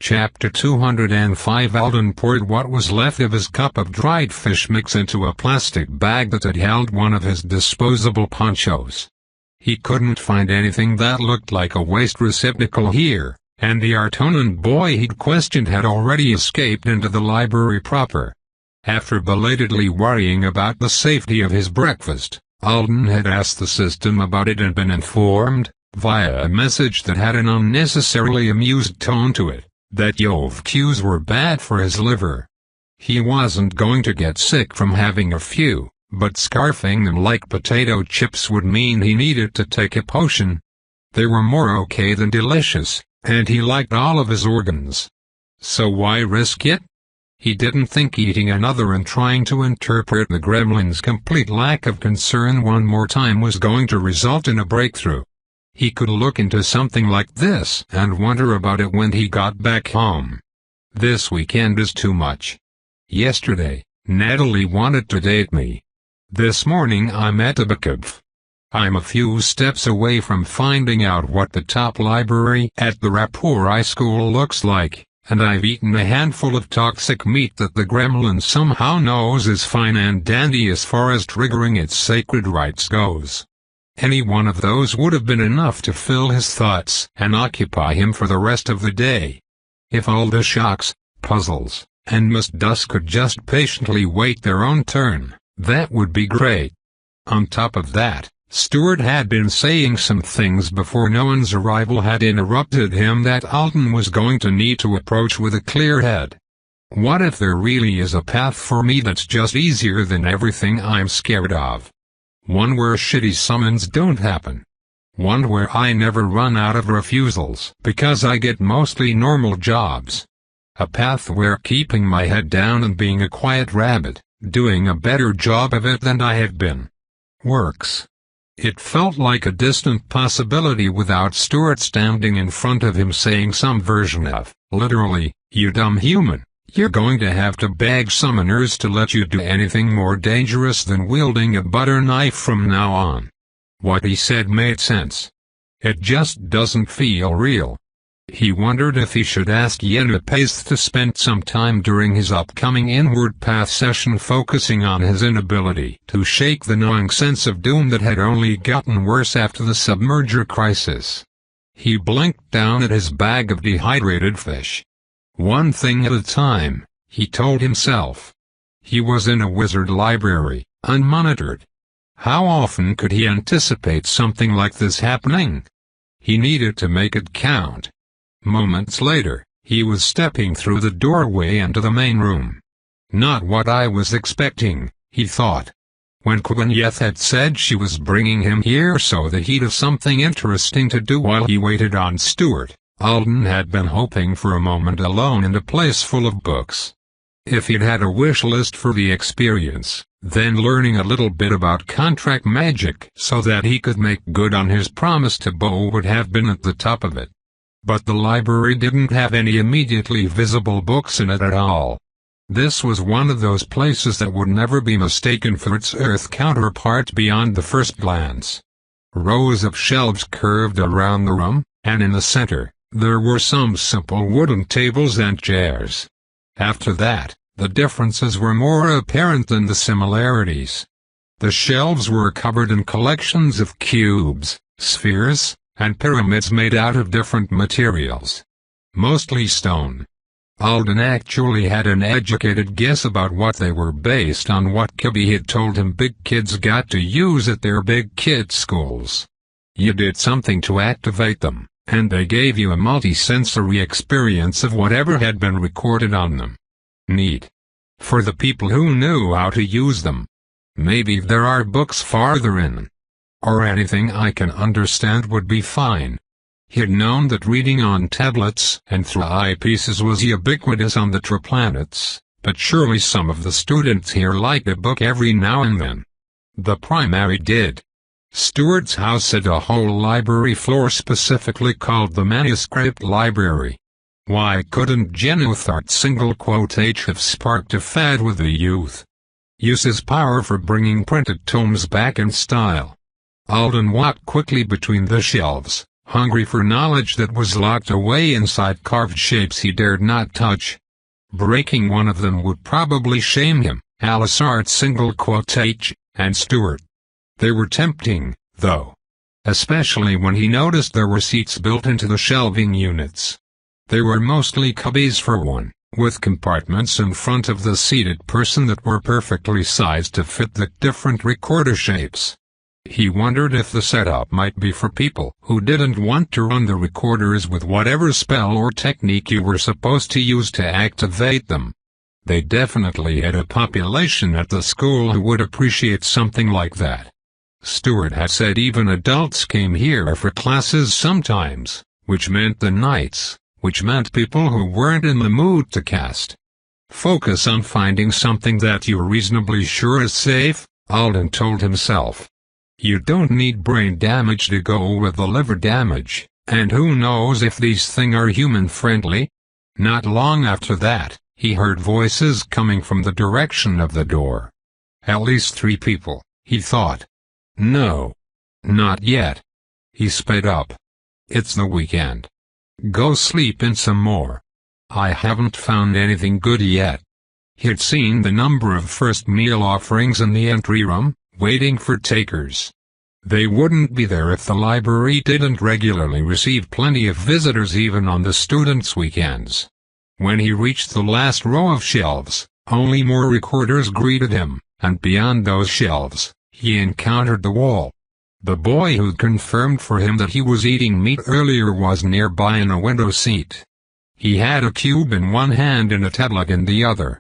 Chapter 205. Alden poured what was left of his cup of dried fish mix into a plastic bag that had held one of his disposable ponchos. He couldn't find anything that looked like a waste receptacle here, and the Artonan boy he'd questioned had already escaped into the library proper. After belatedly worrying about the safety of his breakfast, Alden had asked the system about it and been informed, via a message that had an unnecessarily amused tone to it, that Yovqs were bad for his liver. He wasn't going to get sick from having a few, but scarfing them like potato chips would mean he needed to take a potion. They were more okay than delicious, and he liked all of his organs. So why risk it? He didn't think eating another and trying to interpret the gremlin's complete lack of concern one more time was going to result in a breakthrough. He could look into something like this and wonder about it when he got back home. This weekend is too much. Yesterday, Natalie wanted to date me. This morning I'm at a bookclub. I'm a few steps away from finding out what the top library at the Rapport High School looks like, and I've eaten a handful of toxic meat that the gremlin somehow knows is fine and dandy as far as triggering its sacred rites goes. Any one of those would have been enough to fill his thoughts and occupy him for the rest of the day. If all the shocks, puzzles, and must-dos could just patiently wait their own turn, that would be great. On top of that, Stuart had been saying some things before Noan's arrival had interrupted him that Alden was going to need to approach with a clear head. What if there really is a path for me that's just easier than everything I'm scared of? One where shitty summons don't happen. One where I never run out of refusals because I get mostly normal jobs. A path where keeping my head down and being a quiet rabbit, doing a better job of it than I have been, works. It felt like a distant possibility without Stuart standing in front of him saying some version of, literally, "You dumb human. You're going to have to beg summoners to let you do anything more dangerous than wielding a butter knife from now on." What he said made sense. It just doesn't feel real. He wondered if he should ask Yennepace to spend some time during his upcoming Inward Path session focusing on his inability to shake the gnawing sense of doom that had only gotten worse after the submerger crisis. He blinked down at his bag of dehydrated fish. One thing at a time, he told himself. He was in a wizard library, unmonitored. How often could he anticipate something like this happening? He needed to make it count. Moments later, he was stepping through the doorway into the main room. Not what I was expecting, he thought. When Quinnyeth had said she was bringing him here so that he'd have something interesting to do while he waited on Stuart, Alden had been hoping for a moment alone in a place full of books. If he'd had a wish list for the experience, then learning a little bit about contract magic so that he could make good on his promise to Bo would have been at the top of it. But the library didn't have any immediately visible books in it at all. This was one of those places that would never be mistaken for its Earth counterpart beyond the first glance. Rows of shelves curved around the room, and in the center, there were some simple wooden tables and chairs. After that, the differences were more apparent than the similarities. The shelves were covered in collections of cubes, spheres, and pyramids made out of different materials. Mostly stone. Alden actually had an educated guess about what they were based on what Kibby had told him big kids got to use at their big kid schools. You did something to activate them, and they gave you a multi-sensory experience of whatever had been recorded on them. Neat. For the people who knew how to use them. Maybe there are books farther in. Or anything I can understand would be fine. He'd known that reading on tablets and through eyepieces was ubiquitous on the Triplanets, but surely some of the students here liked a book every now and then. The primary did. Stuart's house had a whole library floor specifically called the Manuscript Library. Why couldn't Genothart's single quote H have sparked a fad with the youth? Use his power for bringing printed tomes back in style. Alden walked quickly between the shelves, hungry for knowledge that was locked away inside carved shapes he dared not touch. Breaking one of them would probably shame him, Alisart single quote H, and Stuart. They were tempting, though. Especially when he noticed there were seats built into the shelving units. They were mostly cubbies for one, with compartments in front of the seated person that were perfectly sized to fit the different recorder shapes. He wondered if the setup might be for people who didn't want to run the recorders with whatever spell or technique you were supposed to use to activate them. They definitely had a population at the school who would appreciate something like that. Stuart had said even adults came here for classes sometimes, which meant the nights, which meant people who weren't in the mood to cast. Focus on finding something that you're reasonably sure is safe, Alden told himself. You don't need brain damage to go with the liver damage, and who knows if these things are human-friendly? Not long after that, he heard voices coming from the direction of the door. At least 3 people, he thought. No. Not yet. He sped up. It's the weekend. Go sleep in some more. I haven't found anything good yet. He'd seen the number of first meal offerings in the entry room, waiting for takers. They wouldn't be there if the library didn't regularly receive plenty of visitors even on the students' weekends. When he reached the last row of shelves, only more recorders greeted him, and beyond those shelves, he encountered the wall. The boy who'd confirmed for him that he was eating meat earlier was nearby in a window seat. He had a cube in one hand and a tablet in the other.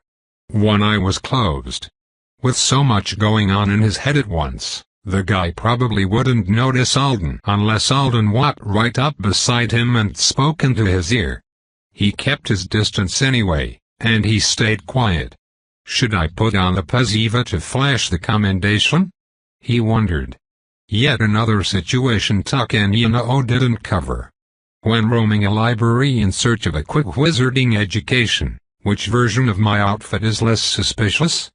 One eye was closed. With so much going on in his head at once, the guy probably wouldn't notice Alden unless Alden walked right up beside him and spoke into his ear. He kept his distance anyway, and he stayed quiet. Should I put on the Pasiva to flash the commendation? He wondered. Yet another situation Tuck and Yano didn't cover. When roaming a library in search of a quick wizarding education, which version of my outfit is less suspicious?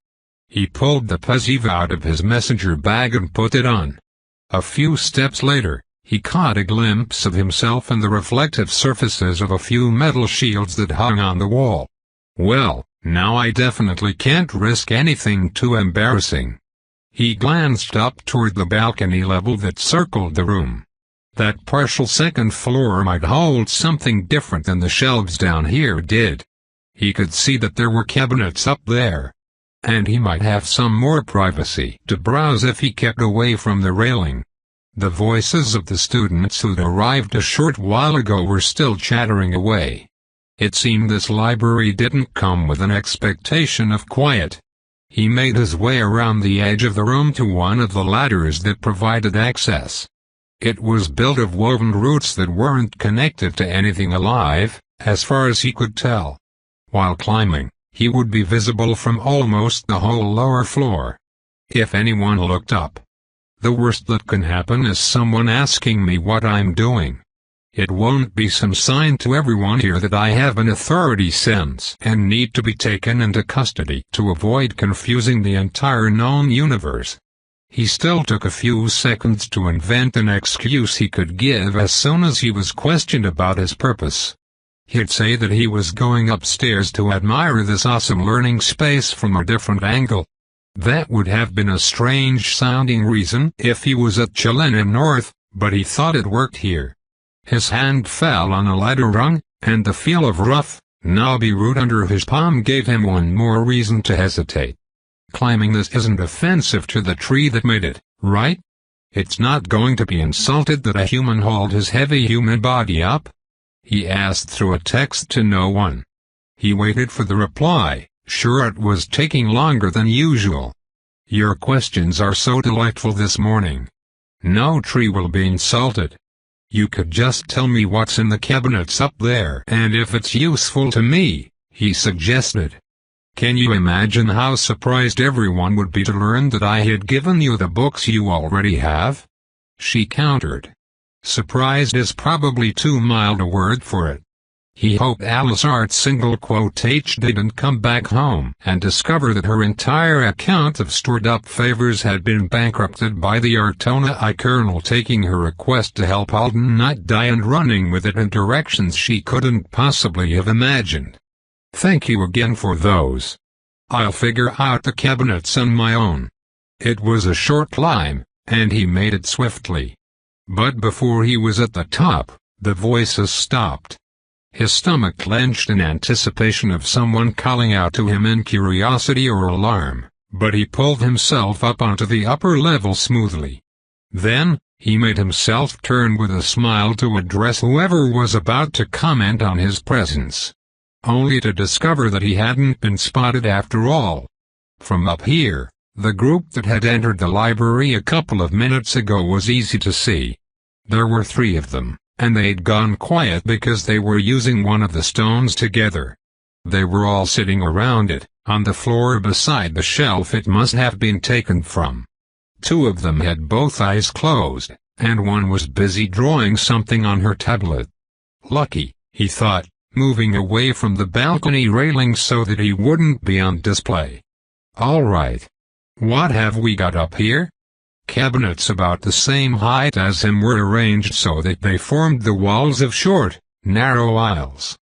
He pulled the Pasiva out of his messenger bag and put it on. A few steps later, he caught a glimpse of himself and the reflective surfaces of a few metal shields that hung on the wall. Well, now I definitely can't risk anything too embarrassing. He glanced up toward the balcony level that circled the room. That partial second floor might hold something different than the shelves down here did. He could see that there were cabinets up there. And he might have some more privacy to browse if he kept away from the railing. The voices of the students who'd arrived a short while ago were still chattering away. It seemed this library didn't come with an expectation of quiet. He made his way around the edge of the room to one of the ladders that provided access. It was built of woven roots that weren't connected to anything alive, as far as he could tell. While climbing, he would be visible from almost the whole lower floor. If anyone looked up. The worst that can happen is someone asking me what I'm doing. It won't be some sign to everyone here that I have an authority sense and need to be taken into custody to avoid confusing the entire known universe. He still took a few seconds to invent an excuse he could give as soon as he was questioned about his purpose. He'd say that he was going upstairs to admire this awesome learning space from a different angle. That would have been a strange-sounding reason if he was at Chilena North, but he thought it worked here. His hand fell on a ladder rung, and the feel of rough, knobby root under his palm gave him one more reason to hesitate. Climbing this isn't offensive to the tree that made it, right? It's not going to be insulted that a human hauled his heavy human body up? He asked through a text to no one. He waited for the reply, sure it was taking longer than usual. Your questions are so delightful this morning. No tree will be insulted. You could just tell me what's in the cabinets up there and if it's useful to me, he suggested. Can you imagine how surprised everyone would be to learn that I had given you the books you already have? She countered. Surprised is probably too mild a word for it. He hoped Alice Art didn't come back home and discover that her entire account of stored-up favors had been bankrupted by the Artona Colonel taking her request to help Alden not die and running with it in directions she couldn't possibly have imagined. "Thank you again for those. I'll figure out the cabinets on my own." It was a short climb, and he made it swiftly. But before he was at the top, the voices stopped. His stomach clenched in anticipation of someone calling out to him in curiosity or alarm, but he pulled himself up onto the upper level smoothly. Then, he made himself turn with a smile to address whoever was about to comment on his presence, only to discover that he hadn't been spotted after all. From up here, the group that had entered the library a couple of minutes ago was easy to see. There were 3 of them, and they'd gone quiet because they were using one of the stones together. They were all sitting around it, on the floor beside the shelf it must have been taken from. 2 of them had both eyes closed, and one was busy drawing something on her tablet. Lucky, he thought, moving away from the balcony railing so that he wouldn't be on display. "All right. What have we got up here?" Cabinets about the same height as him were arranged so that they formed the walls of short, narrow aisles.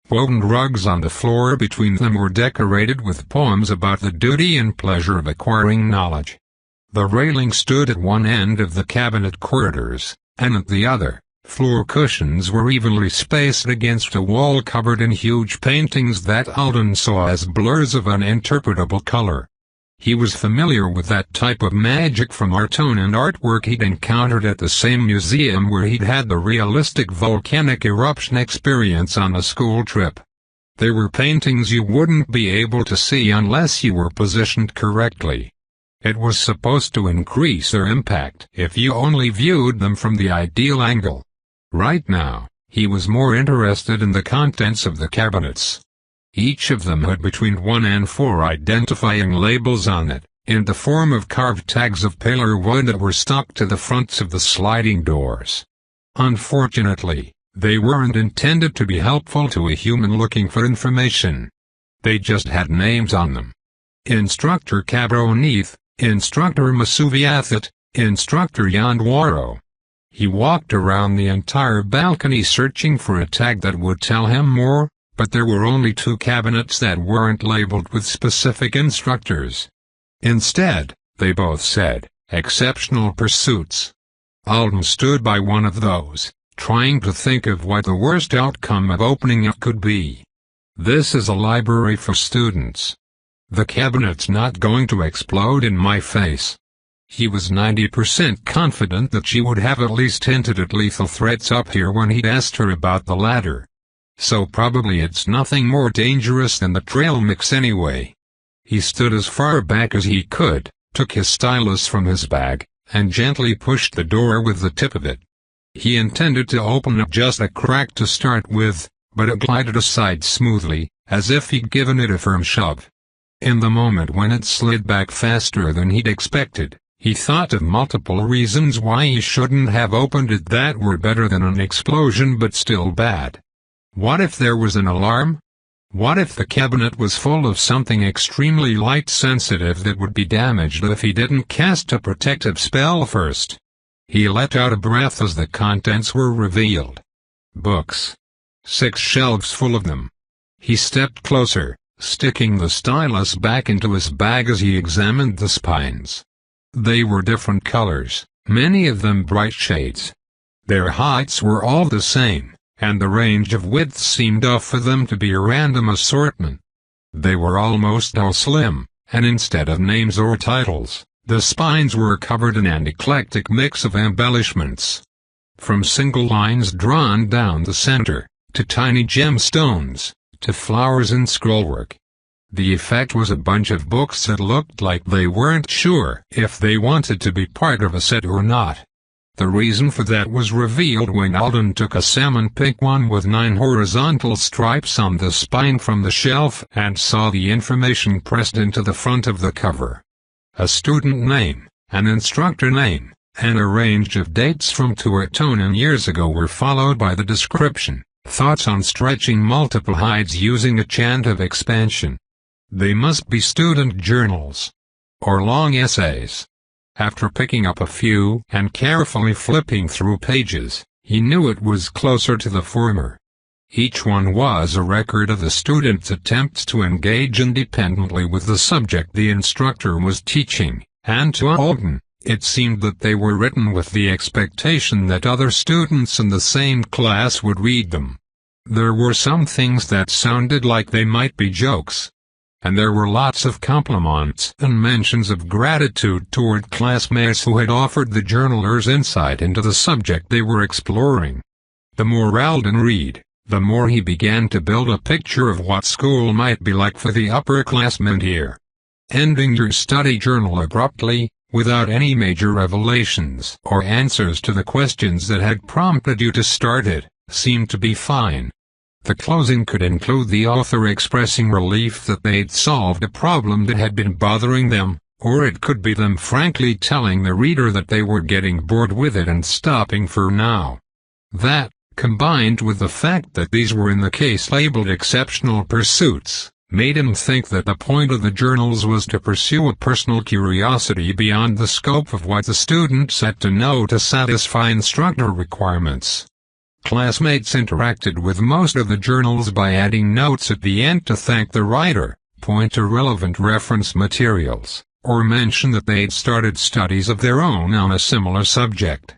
Woven rugs on the floor between them were decorated with poems about the duty and pleasure of acquiring knowledge. The railing stood at one end of the cabinet corridors, and at the other, floor cushions were evenly spaced against a wall covered in huge paintings that Alden saw as blurs of uninterpretable color. He was familiar with that type of magic from Artonian artwork he'd encountered at the same museum where he'd had the realistic volcanic eruption experience on a school trip. They were paintings you wouldn't be able to see unless you were positioned correctly. It was supposed to increase their impact if you only viewed them from the ideal angle. Right now, he was more interested in the contents of the cabinets. Each of them had between 1 and 4 identifying labels on it, in the form of carved tags of paler wood that were stuck to the fronts of the sliding doors. Unfortunately, they weren't intended to be helpful to a human looking for information. They just had names on them. Instructor Cabronith, Instructor Masuviathat, Instructor Yandwaro. He walked around the entire balcony searching for a tag that would tell him more, but there were only 2 cabinets that weren't labeled with specific instructors. Instead, they both said, "Exceptional Pursuits." Alden stood by one of those, trying to think of what the worst outcome of opening it could be. "This is a library for students. The cabinet's not going to explode in my face." He was 90% confident that she would have at least hinted at lethal threats up here when he'd asked her about the ladder. So probably it's nothing more dangerous than the trail mix anyway. He stood as far back as he could, took his stylus from his bag, and gently pushed the door with the tip of it. He intended to open it just a crack to start with, but it glided aside smoothly, as if he'd given it a firm shove. In the moment when it slid back faster than he'd expected, he thought of multiple reasons why he shouldn't have opened it that were better than an explosion but still bad. What if there was an alarm? What if the cabinet was full of something extremely light-sensitive that would be damaged if he didn't cast a protective spell first? He let out a breath as the contents were revealed. Books. 6 shelves full of them. He stepped closer, sticking the stylus back into his bag as he examined the spines. They were different colors, many of them bright shades. Their heights were all the same, and the range of widths seemed off for them to be a random assortment. They were almost all slim, and instead of names or titles, the spines were covered in an eclectic mix of embellishments. From single lines drawn down the center, to tiny gemstones, to flowers and scrollwork. The effect was a bunch of books that looked like they weren't sure if they wanted to be part of a set or not. The reason for that was revealed when Alden took a salmon pink one with 9 horizontal stripes on the spine from the shelf and saw the information pressed into the front of the cover. A student name, an instructor name, and a range of dates from 2 Artonian years ago were followed by the description, Thoughts on stretching multiple heights using a chant of expansion. They must be student journals. Or long essays. After picking up a few and carefully flipping through pages, he knew it was closer to the former. Each one was a record of the student's attempts to engage independently with the subject the instructor was teaching, and to Alden, it seemed that they were written with the expectation that other students in the same class would read them. There were some things that sounded like they might be jokes. And there were lots of compliments and mentions of gratitude toward classmates who had offered the journalers insight into the subject they were exploring. The more Alden read, the more he began to build a picture of what school might be like for the upperclassmen here. Ending your study journal abruptly, without any major revelations or answers to the questions that had prompted you to start it, seemed to be fine. The closing could include the author expressing relief that they'd solved a problem that had been bothering them, or it could be them frankly telling the reader that they were getting bored with it and stopping for now. That, combined with the fact that these were in the case labeled exceptional pursuits, made him think that the point of the journals was to pursue a personal curiosity beyond the scope of what the students had to know to satisfy instructor requirements. Classmates interacted with most of the journals by adding notes at the end to thank the writer, point to relevant reference materials, or mention that they'd started studies of their own on a similar subject.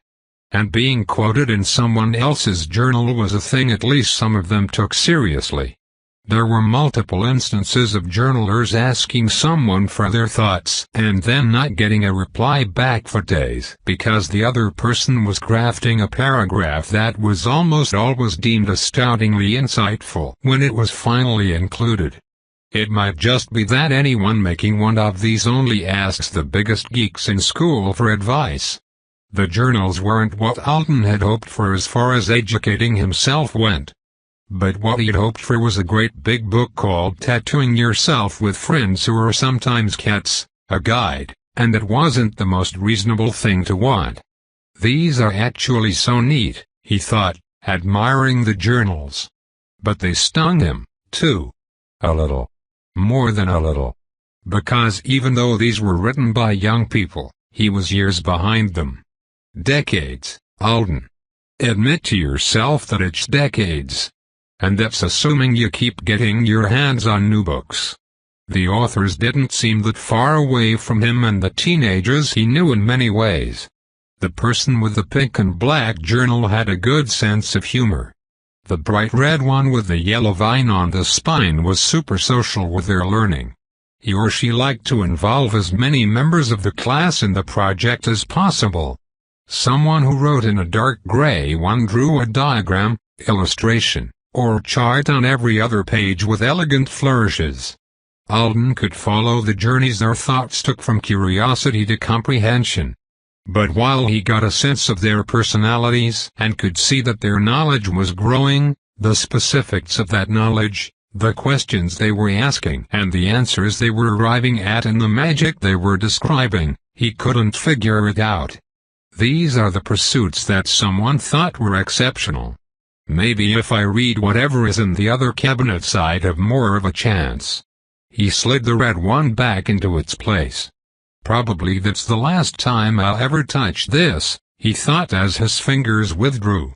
And being quoted in someone else's journal was a thing at least some of them took seriously. There were multiple instances of journalers asking someone for their thoughts and then not getting a reply back for days because the other person was crafting a paragraph that was almost always deemed astoundingly insightful when it was finally included. It might just be that anyone making one of these only asks the biggest geeks in school for advice. The journals weren't what Alden had hoped for as far as educating himself went. But what he'd hoped for was a great big book called Tattooing Yourself with Friends Who Are Sometimes Cats, a guide, and that wasn't the most reasonable thing to want. These are actually so neat, he thought, admiring the journals. But they stung him, too. A little. More than a little. Because even though these were written by young people, he was years behind them. Decades, Alden. Admit to yourself that it's decades. And that's assuming you keep getting your hands on new books. The authors didn't seem that far away from him and the teenagers he knew in many ways. The person with the pink and black journal had a good sense of humor. The bright red one with the yellow vine on the spine was super social with their learning. He or she liked to involve as many members of the class in the project as possible. Someone who wrote in a dark gray one drew a diagram, illustration, or chart on every other page with elegant flourishes. Alden could follow the journeys their thoughts took from curiosity to comprehension. But while he got a sense of their personalities and could see that their knowledge was growing, the specifics of that knowledge, the questions they were asking and the answers they were arriving at and the magic they were describing, he couldn't figure it out. These are the pursuits that someone thought were exceptional. Maybe if I read whatever is in the other cabinets I'd have more of a chance. He slid the red one back into its place. Probably that's the last time I'll ever touch this, he thought as his fingers withdrew.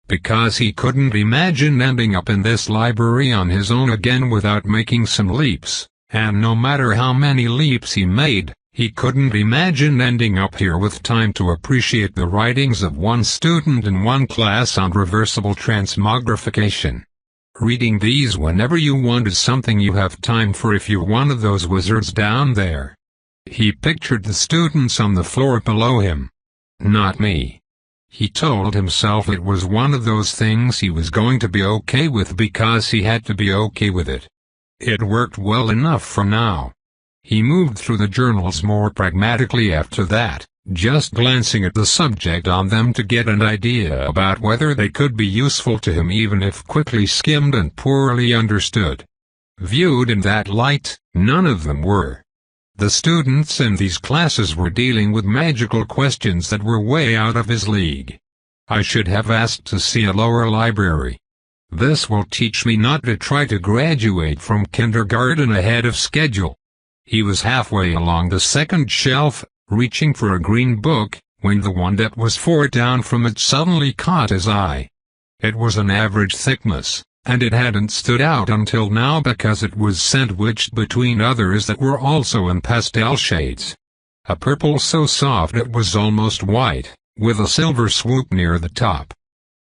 Because he couldn't imagine ending up in this library on his own again without making some leaps, and no matter how many leaps he made, he couldn't imagine ending up here with time to appreciate the writings of one student in one class on reversible transmogrification. Reading these whenever you want is something you have time for if you're one of those wizards down there. He pictured the students on the floor below him. Not me. He told himself it was one of those things he was going to be okay with because he had to be okay with it. It worked well enough for now. He moved through the journals more pragmatically after that, just glancing at the subject on them to get an idea about whether they could be useful to him even if quickly skimmed and poorly understood. Viewed in that light, none of them were. The students in these classes were dealing with magical questions that were way out of his league. I should have asked to see a lower library. This will teach me not to try to graduate from kindergarten ahead of schedule. He was halfway along the second shelf, reaching for a green book, when the one that was 4 down from it suddenly caught his eye. It was an average thickness, and it hadn't stood out until now because it was sandwiched between others that were also in pastel shades. A purple so soft it was almost white, with a silver swoop near the top.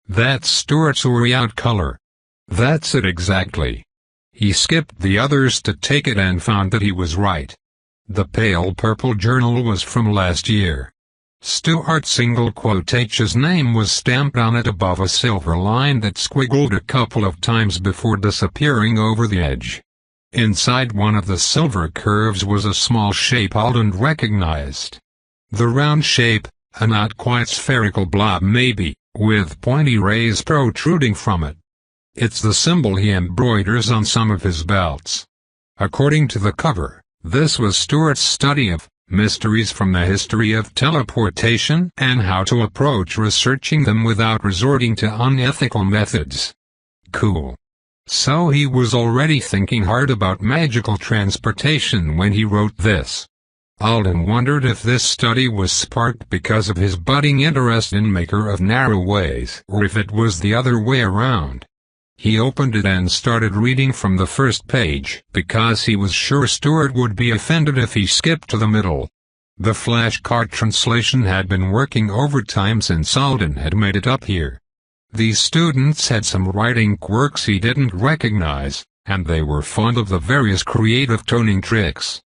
That's Stuart's worry-out color. That's it exactly. He skipped the others to take it and found that he was right. The pale purple journal was from last year. Stuart's single quotation's name was stamped on it above a silver line that squiggled a couple of times before disappearing over the edge. Inside one of the silver curves was a small shape Alden recognized. The round shape, a not quite spherical blob maybe, with pointy rays protruding from it. It's the symbol he embroiders on some of his belts. According to the cover, this was Stuart's study of mysteries from the history of teleportation and how to approach researching them without resorting to unethical methods. Cool. So he was already thinking hard about magical transportation when he wrote this. Alden wondered if this study was sparked because of his budding interest in Maker of Narrow Ways or if it was the other way around. He opened it and started reading from the first page because he was sure Stuart would be offended if he skipped to the middle. The flashcard translation had been working overtime since Alden had made it up here. These students had some writing quirks he didn't recognize, and they were fond of the various creative toning tricks.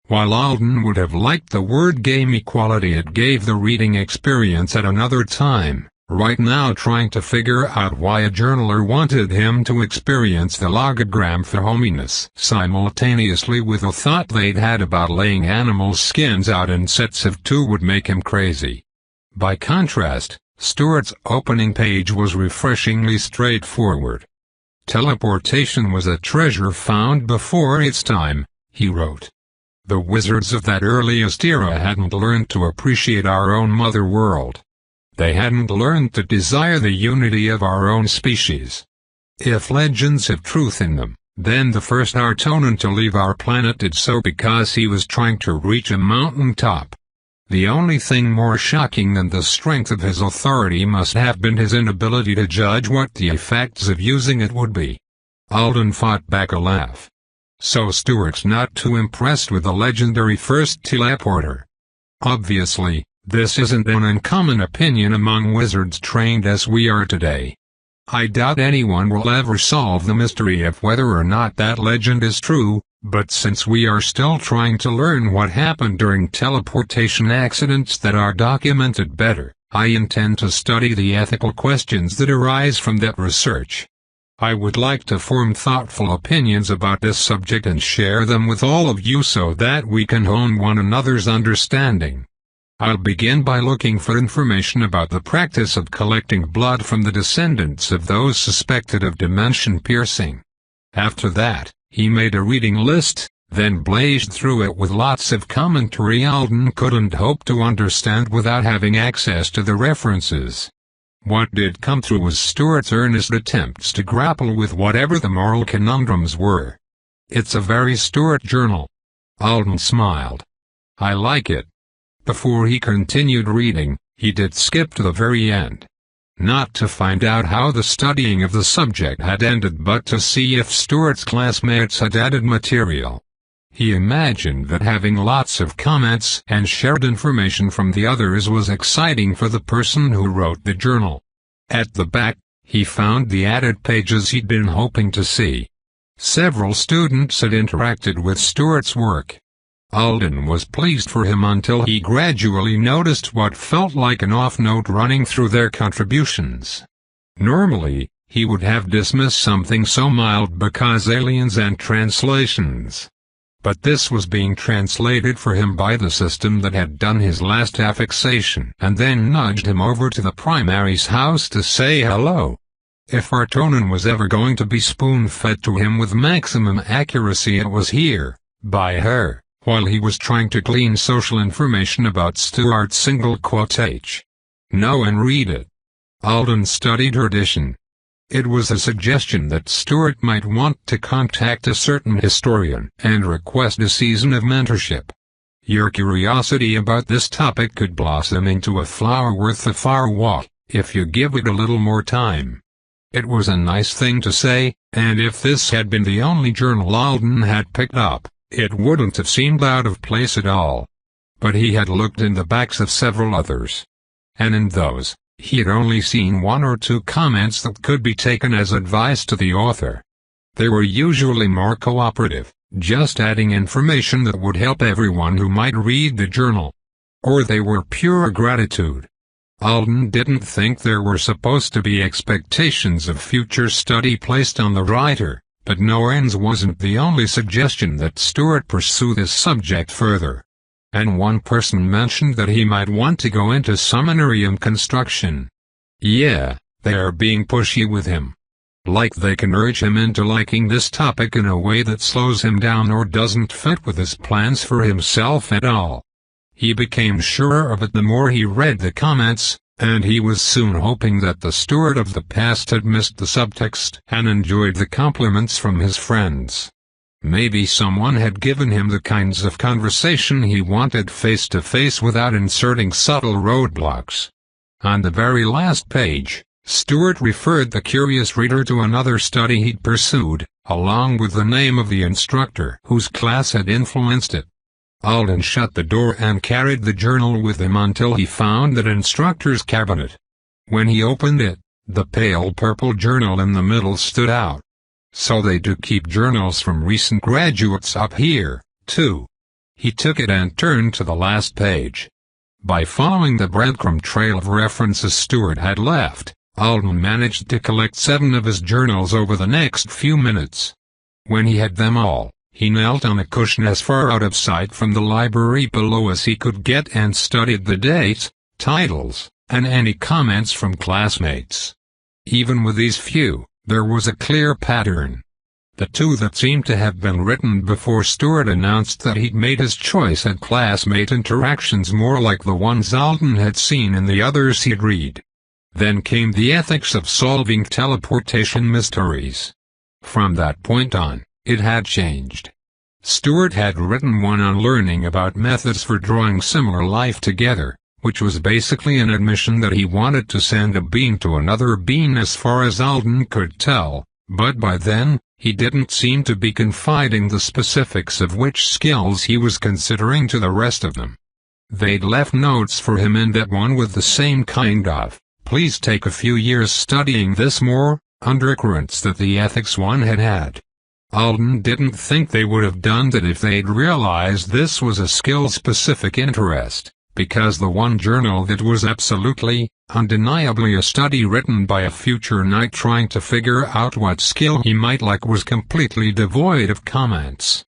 While Alden would have liked the word game equality it gave the reading experience at another time, right now trying to figure out why a journaler wanted him to experience the logogram for hominess simultaneously with a thought they'd had about laying animal skins out in sets of 2 would make him crazy. By contrast, Stuart's opening page was refreshingly straightforward. Teleportation was a treasure found before its time, he wrote. The wizards of that earliest era hadn't learned to appreciate our own mother world. They hadn't learned to desire the unity of our own species. If legends have truth in them, then the first Artonan to leave our planet did so because he was trying to reach a mountain top. The only thing more shocking than the strength of his authority must have been his inability to judge what the effects of using it would be. Alden fought back a laugh. So Stuart's not too impressed with the legendary first teleporter. Obviously, this isn't an uncommon opinion among wizards trained as we are today. I doubt anyone will ever solve the mystery of whether or not that legend is true, but since we are still trying to learn what happened during teleportation accidents that are documented better, I intend to study the ethical questions that arise from that research. I would like to form thoughtful opinions about this subject and share them with all of you so that we can hone one another's understanding. I'll begin by looking for information about the practice of collecting blood from the descendants of those suspected of dimension piercing. After that, he made a reading list, then blazed through it with lots of commentary Alden couldn't hope to understand without having access to the references. What did come through was Stuart's earnest attempts to grapple with whatever the moral conundrums were. It's a very Stuart journal. Alden smiled. I like it. Before he continued reading, he did skip to the very end. Not to find out how the studying of the subject had ended but to see if Stuart's classmates had added material. He imagined that having lots of comments and shared information from the others was exciting for the person who wrote the journal. At the back, he found the added pages he'd been hoping to see. Several students had interacted with Stuart's work. Alden was pleased for him until he gradually noticed what felt like an off-note running through their contributions. Normally, he would have dismissed something so mild because aliens and translations. But this was being translated for him by the system that had done his last affixation and then nudged him over to the primary's house to say hello. If Artonan was ever going to be spoon-fed to him with maximum accuracy it was here, by her, while he was trying to glean social information about Stuart's single quotation. Know and read it. Alden studied her edition. It was a suggestion that Stuart might want to contact a certain historian and request a season of mentorship. Your curiosity about this topic could blossom into a flower worth a far walk, if you give it a little more time. It was a nice thing to say, and if this had been the only journal Alden had picked up, it wouldn't have seemed out of place at all. But he had looked in the backs of several others. And in those, he had only seen one or two comments that could be taken as advice to the author. They were usually more cooperative, just adding information that would help everyone who might read the journal. Or they were pure gratitude. Alden didn't think there were supposed to be expectations of future study placed on the writer, but Noren's wasn't the only suggestion that Stuart pursue this subject further. And one person mentioned that he might want to go into seminarium construction. Yeah, they are being pushy with him. Like they can urge him into liking this topic in a way that slows him down or doesn't fit with his plans for himself at all. He became surer of it the more he read the comments, and he was soon hoping that the Stuart of the past had missed the subtext and enjoyed the compliments from his friends. Maybe someone had given him the kinds of conversation he wanted face-to-face without inserting subtle roadblocks. On the very last page, Stuart referred the curious reader to another study he'd pursued, along with the name of the instructor whose class had influenced it. Alden shut the door and carried the journal with him until he found that instructor's cabinet. When he opened it, the pale purple journal in the middle stood out. So they do keep journals from recent graduates up here, too. He took it and turned to the last page. By following the breadcrumb trail of references Stuart had left, Alden managed to collect 7 of his journals over the next few minutes. When he had them all, he knelt on a cushion as far out of sight from the library below as he could get and studied the dates, titles, and any comments from classmates. Even with these few, there was a clear pattern. The 2 that seemed to have been written before Stuart announced that he'd made his choice had classmate interactions more like the ones Alden had seen in the others he'd read. Then came the ethics of solving teleportation mysteries. From that point on, it had changed. Stuart had written one on learning about methods for drawing similar life together, which was basically an admission that he wanted to send a bean to another bean as far as Alden could tell, but by then, he didn't seem to be confiding the specifics of which skills he was considering to the rest of them. They'd left notes for him in that one with the same kind of, "Please take a few years studying this more," undercurrents that the ethics one had had. Alden didn't think they would have done that if they'd realized this was a skill-specific interest, because the one journal that was absolutely, undeniably a study written by a future knight trying to figure out what skill he might like was completely devoid of comments.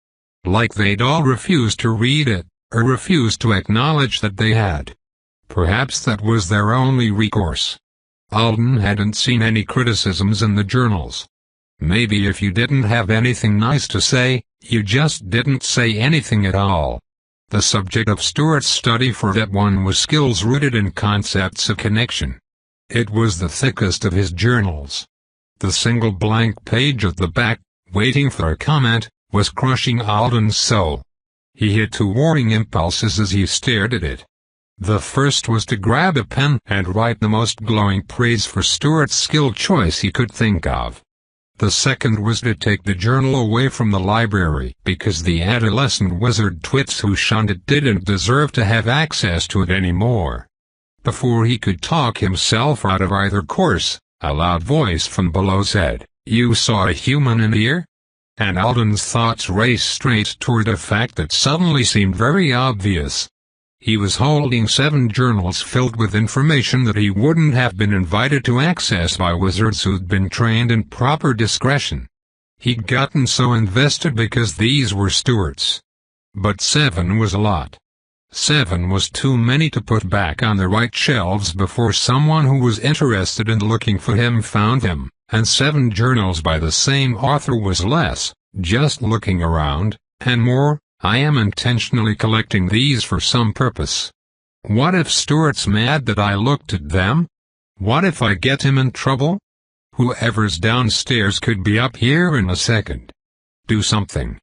Like they'd all refused to read it, or refused to acknowledge that they had. Perhaps that was their only recourse. Alden hadn't seen any criticisms in the journals. Maybe if you didn't have anything nice to say, you just didn't say anything at all. The subject of Stuart's study for that one was skills rooted in concepts of connection. It was the thickest of his journals. The single blank page at the back, waiting for a comment, was crushing Alden's soul. He had 2 warring impulses as he stared at it. The first was to grab a pen and write the most glowing praise for Stuart's skill choice he could think of. The second was to take the journal away from the library because the adolescent wizard twits who shunned it didn't deserve to have access to it anymore. Before he could talk himself out of either course, a loud voice from below said, "You saw a human in here?" And Alden's thoughts raced straight toward a fact that suddenly seemed very obvious. He was holding 7 journals filled with information that he wouldn't have been invited to access by wizards who'd been trained in proper discretion. He'd gotten so invested because these were Stuart's. But 7 was a lot. 7 was too many to put back on the right shelves before someone who was interested in looking for him found them, and 7 journals by the same author was less, just looking around, and more, I am intentionally collecting these for some purpose. What if Stuart's mad that I looked at them? What if I get him in trouble? Whoever's downstairs could be up here in a second. Do something.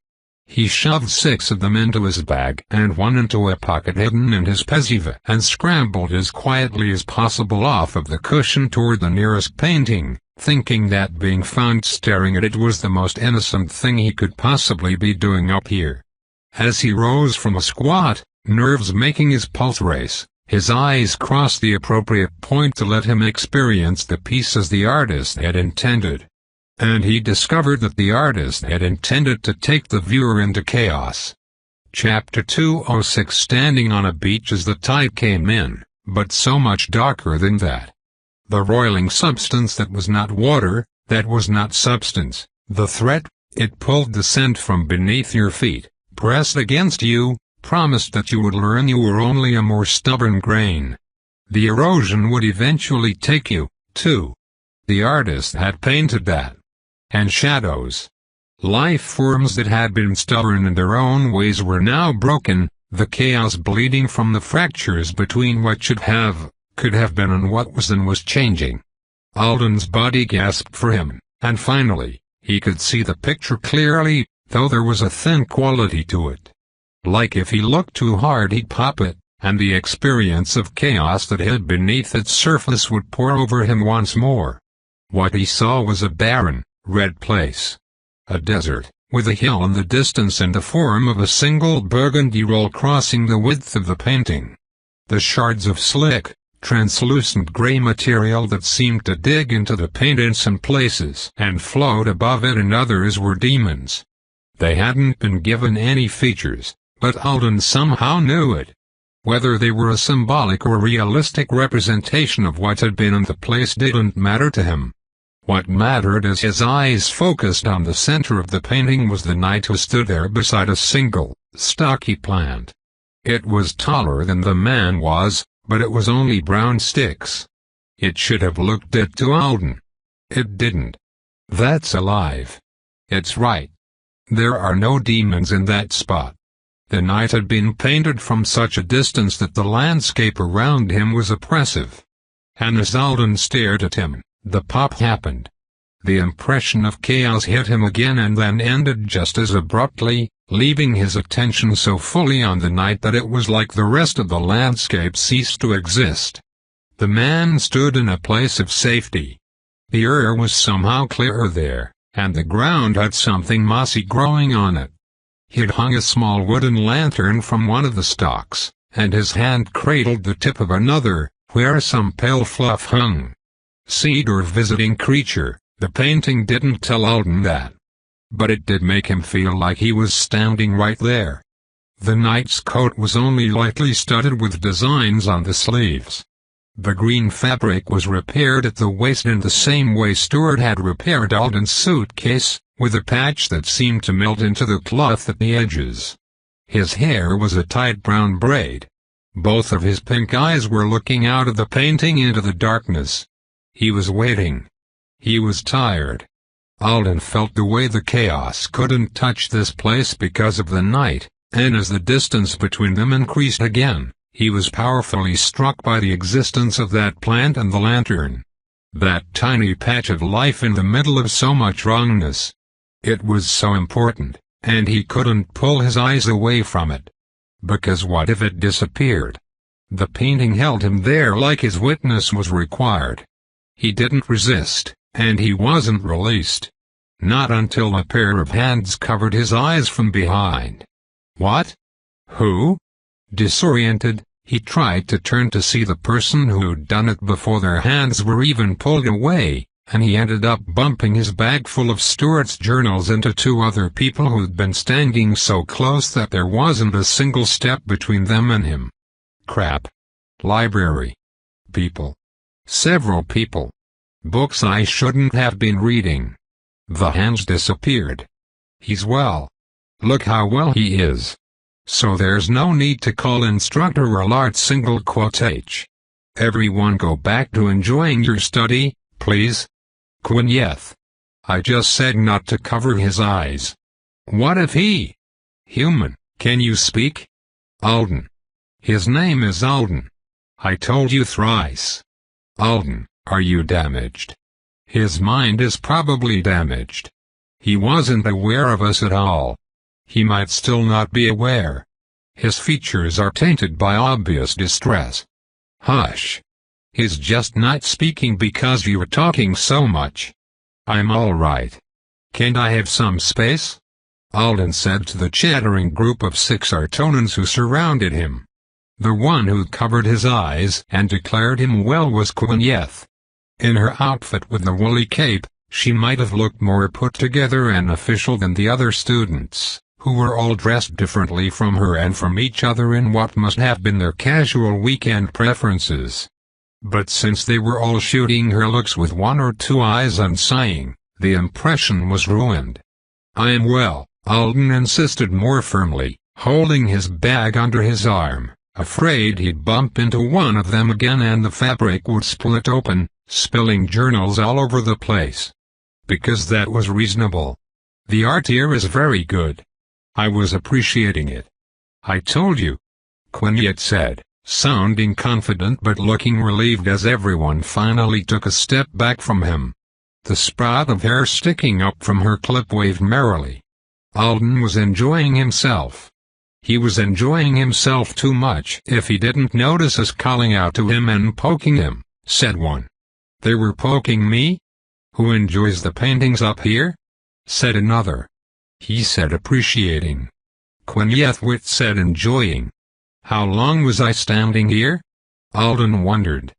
He shoved 6 of them into his bag and 1 into a pocket hidden in his pezziva and scrambled as quietly as possible off of the cushion toward the nearest painting, thinking that being found staring at it was the most innocent thing he could possibly be doing up here. As he rose from a squat, nerves making his pulse race, his eyes crossed the appropriate point to let him experience the piece as the artist had intended. And he discovered that the artist had intended to take the viewer into chaos. Chapter 206. Standing on a beach as the tide came in, but so much darker than that. The roiling substance that was not water, that was not substance, the threat, it pulled the scent from beneath your feet, pressed against you, promised that you would learn you were only a more stubborn grain. The erosion would eventually take you, too. The artist had painted that. And shadows. Life forms that had been stubborn in their own ways were now broken, the chaos bleeding from the fractures between what should have, could have been and what was and was changing. Alden's body gasped for him, and finally, he could see the picture clearly, though there was a thin quality to it. Like if he looked too hard he'd pop it, and the experience of chaos that hid beneath its surface would pour over him once more. What he saw was a barren, red place. A desert, with a hill in the distance and the form of a single burgundy roll crossing the width of the painting. The shards of slick, translucent gray material that seemed to dig into the paint in some places and float above it in others were demons. They hadn't been given any features, but Alden somehow knew it. Whether they were a symbolic or realistic representation of what had been in the place didn't matter to him. What mattered as his eyes focused on the center of the painting was the knight who stood there beside a single, stocky plant. It was taller than the man was, but it was only brown sticks. It should have looked dead to Alden. It didn't. That's alive. It's right. There are no demons in that spot. The knight had been painted from such a distance that the landscape around him was oppressive. And as Alden stared at him, the pop happened. The impression of chaos hit him again and then ended just as abruptly, leaving his attention so fully on the knight that it was like the rest of the landscape ceased to exist. The man stood in a place of safety. The air was somehow clearer there, and the ground had something mossy growing on it. He'd hung a small wooden lantern from one of the stalks, and his hand cradled the tip of another, where some pale fluff hung. Seed or visiting creature, the painting didn't tell Alden that. But it did make him feel like he was standing right there. The knight's coat was only lightly studded with designs on the sleeves. The green fabric was repaired at the waist in the same way Stuart had repaired Alden's suitcase, with a patch that seemed to melt into the cloth at the edges. His hair was a tight brown braid. Both of his pink eyes were looking out of the painting into the darkness. He was waiting. He was tired. Alden felt the way the chaos couldn't touch this place because of the night, and as the distance between them increased again, he was powerfully struck by the existence of that plant and the lantern. That tiny patch of life in the middle of so much wrongness. It was so important, and he couldn't pull his eyes away from it. Because what if it disappeared? The painting held him there like his witness was required. He didn't resist, and he wasn't released. Not until a pair of hands covered his eyes from behind. What? Who? Disoriented, he tried to turn to see the person who'd done it before their hands were even pulled away, and he ended up bumping his bag full of Stuart's journals into 2 other people who'd been standing so close that there wasn't a single step between them and him. Crap. Library. People. Several people. Books I shouldn't have been reading. The hands disappeared. He's well. Look how well he is. So there's no need to call instructor or large single quote H. Everyone go back to enjoying your study, please. Quineth. I just said not to cover his eyes. What if he? Human, can you speak? Alden. His name is Alden. I told you thrice. Alden, are you damaged? His mind is probably damaged. He wasn't aware of us at all. He might still not be aware. His features are tainted by obvious distress. Hush. He's just not speaking because you were talking so much. I'm all right. Can't I have some space? Alden said to the chattering group of 6 Artonans who surrounded him. The one who covered his eyes and declared him well was Quineth. In her outfit with the woolly cape, she might have looked more put together and official than the other students, who were all dressed differently from her and from each other in what must have been their casual weekend preferences. But since they were all shooting her looks with 1 or 2 eyes and sighing, the impression was ruined. I am well, Alden insisted more firmly, holding his bag under his arm, afraid he'd bump into one of them again and the fabric would split open, spilling journals all over the place. Because that was reasonable. The art here is very good. I was appreciating it. I told you, Quinette said, sounding confident but looking relieved as everyone finally took a step back from him. The sprout of hair sticking up from her clip waved merrily. Alden was enjoying himself. He was enjoying himself too much if he didn't notice us calling out to him and poking him, said one. They were poking me? Who enjoys the paintings up here? Said another. He said appreciating. Quineth said enjoying. How long was I standing here? Alden wondered.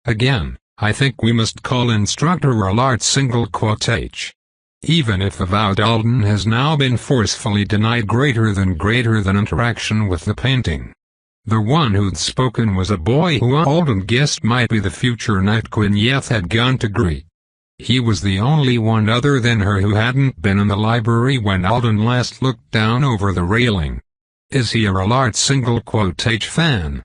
Again, I think we must call instructor Allard single quote H. Even if avowed Alden has now been forcefully denied greater than interaction with the painting. The one who'd spoken was a boy who Alden guessed might be the future knight Quineth had gone to greet. He was the only one other than her who hadn't been in the library when Alden last looked down over the railing. Is he a Allard single quote H fan?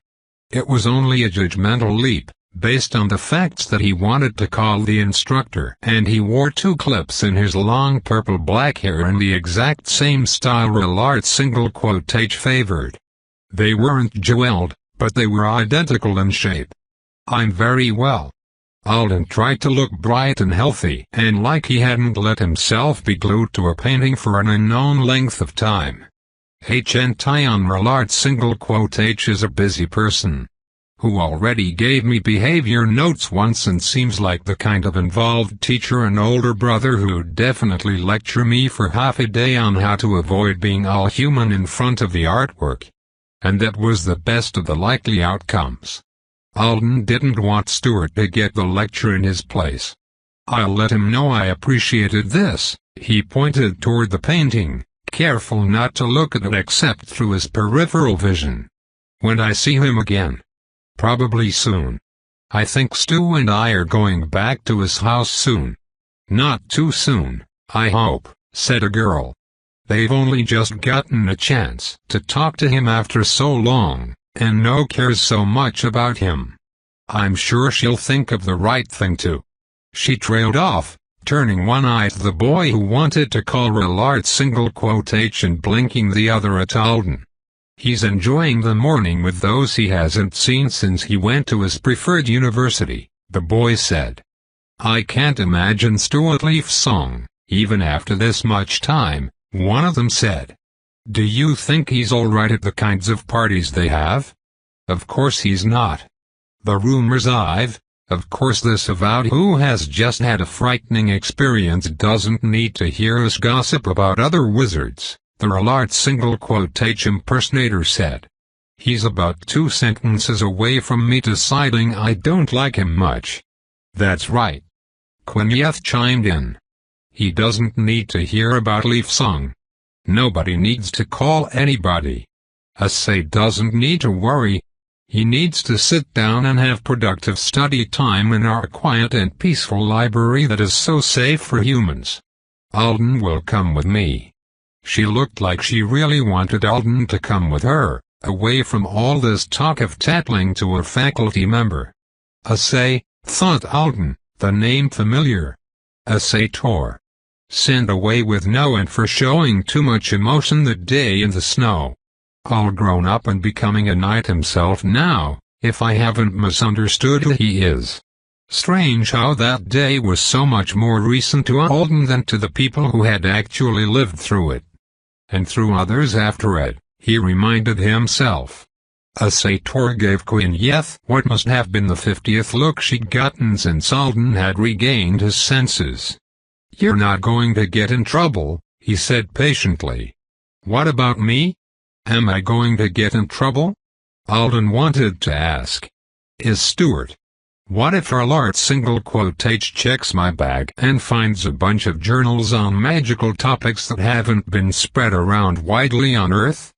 It was only a judgmental leap, based on the facts that he wanted to call the instructor and he wore 2 clips in his long purple-black hair in the exact same style Allard single quote H favored. They weren't jeweled, but they were identical in shape. I'm very well. Alden tried to look bright and healthy and like he hadn't let himself be glued to a painting for an unknown length of time. Tyon Allard single quote H is a busy person. Who already gave me behavior notes once and seems like the kind of involved teacher and older brother who'd definitely lecture me for half a day on how to avoid being all human in front of the artwork. And that was the best of the likely outcomes. Alden didn't want Stuart to get the lecture in his place. I'll let him know I appreciated this. He pointed toward the painting, careful not to look at it except through his peripheral vision. When I see him again. Probably soon. I think Stu and I are going back to his house soon. Not too soon, I hope, said a girl. They've only just gotten a chance to talk to him after so long. And No cares so much about him. I'm sure she'll think of the right thing to. She trailed off, turning one eye to the boy who wanted to call Allard single quote H and blinking the other at Alden. He's enjoying the morning with those he hasn't seen since he went to his preferred university, the boy said. I can't imagine Stuart Leaf's song, even after this much time, one of them said. Do you think he's alright at the kinds of parties they have? Of course he's not. The rumors of course this avowed who has just had a frightening experience doesn't need to hear us gossip about other wizards, the Allard single quote H impersonator said. He's about 2 sentences away from me deciding I don't like him much. That's right. Quineth chimed in. He doesn't need to hear about Leaf Song. Nobody needs to call anybody. Say doesn't need to worry. He needs to sit down and have productive study time in our quiet and peaceful library that is so safe for humans. Alden will come with me. She looked like she really wanted Alden to come with her, away from all this talk of tattling to a faculty member. Thought Alden, the name familiar. Tor. Sent away with no and for showing too much emotion that day in the snow. All grown up and becoming a knight himself now, if I haven't misunderstood who he is. Strange how that day was so much more recent to Alden than to the people who had actually lived through it. And through others after it, he reminded himself. A satyr gave Gwyneth what must have been the 50th look she'd gotten since Alden had regained his senses. "You're not going to get in trouble," he said patiently. "What about me? Am I going to get in trouble?" Alden wanted to ask. "Is Stuart? What if Arlart single quotage checks my bag and finds a bunch of journals on magical topics that haven't been spread around widely on Earth?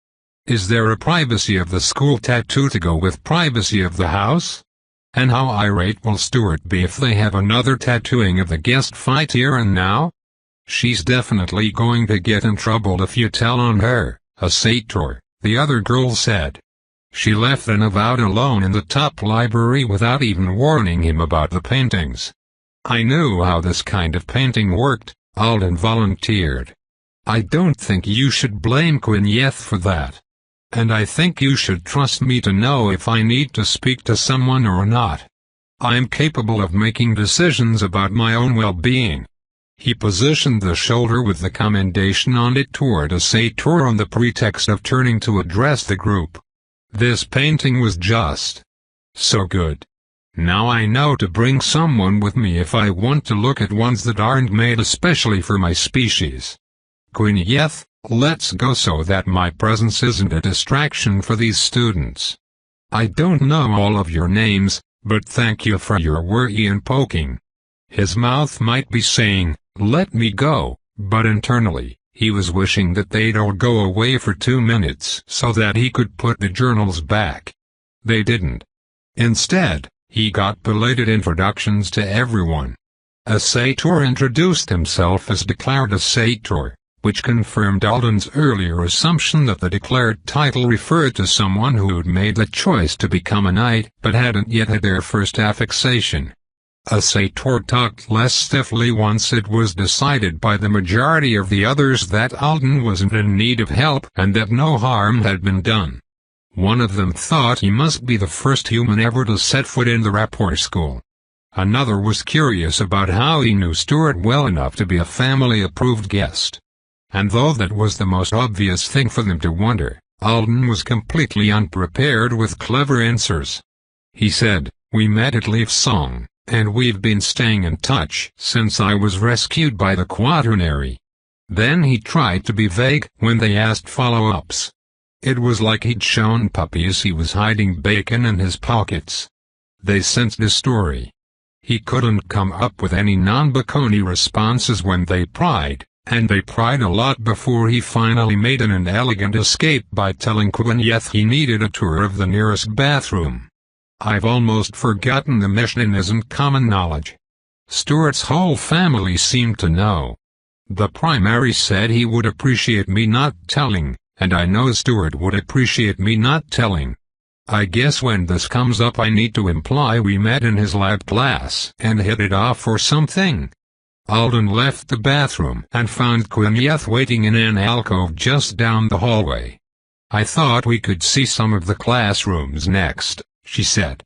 Is there a privacy of the school tattoo to go with privacy of the house? And how irate will Stuart be if they have another tattooing of the guest fight here and now? She's definitely going to get in trouble if you tell on her, a satyr," the other girl said. She left the Avowed alone in the top library without even warning him about the paintings. "I knew how this kind of painting worked," Alden volunteered. "I don't think you should blame Gwyneth for that. And I think you should trust me to know if I need to speak to someone or not. I'm capable of making decisions about my own well-being." He positioned the shoulder with the commendation on it toward a satyr on the pretext of turning to address the group. "This painting was just so good. Now I know to bring someone with me if I want to look at ones that aren't made especially for my species. Gwyneth, let's go so that my presence isn't a distraction for these students. I don't know all of your names, but thank you for your worry and poking." His mouth might be saying, "Let me go," but internally, he was wishing that they'd all go away for 2 minutes so that he could put the journals back. They didn't. Instead, he got belated introductions to everyone. A satyr introduced himself as declared a satyr, which confirmed Alden's earlier assumption that the declared title referred to someone who'd made the choice to become a knight but hadn't yet had their first affixation. A satyr talked less stiffly once it was decided by the majority of the others that Alden wasn't in need of help and that no harm had been done. One of them thought he must be the first human ever to set foot in the rapport school. Another was curious about how he knew Stuart well enough to be a family-approved guest. And though that was the most obvious thing for them to wonder, Alden was completely unprepared with clever answers. He said, "We met at Leaf Song, and we've been staying in touch since I was rescued by the Quaternary." Then he tried to be vague when they asked follow-ups. It was like he'd shown puppies he was hiding bacon in his pockets. They sensed his story. He couldn't come up with any non-Baconi responses when they pried, and they pried a lot before he finally made an inelegant escape by telling Gwyneth he needed a tour of the nearest bathroom. "I've almost forgotten the mission isn't common knowledge. Stuart's whole family seemed to know. The primary said he would appreciate me not telling, and I know Stuart would appreciate me not telling. I guess when this comes up I need to imply we met in his lab class and hit it off or something." Alden left the bathroom and found Gwyneth waiting in an alcove just down the hallway. "I thought we could see some of the classrooms next," she said.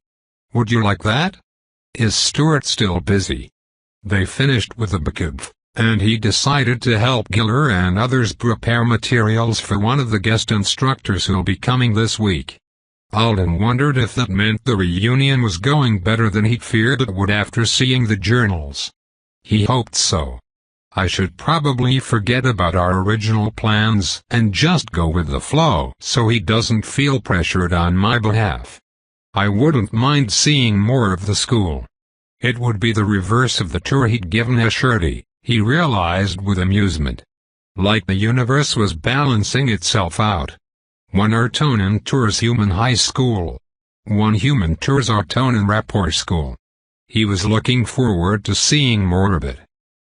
"Would you like that? Is Stuart still busy?" They finished with the book, and he decided to help Giller and others prepare materials for one of the guest instructors who'll be coming this week. Alden wondered if that meant the reunion was going better than he'd feared it would after seeing the journals. He hoped so. "I should probably forget about our original plans and just go with the flow so he doesn't feel pressured on my behalf. I wouldn't mind seeing more of the school." It would be the reverse of the tour he'd given Ashurti, he realized with amusement. Like the universe was balancing itself out. One Artonan tours human high school. One human tours Artonan rapport school. He was looking forward to seeing more of it.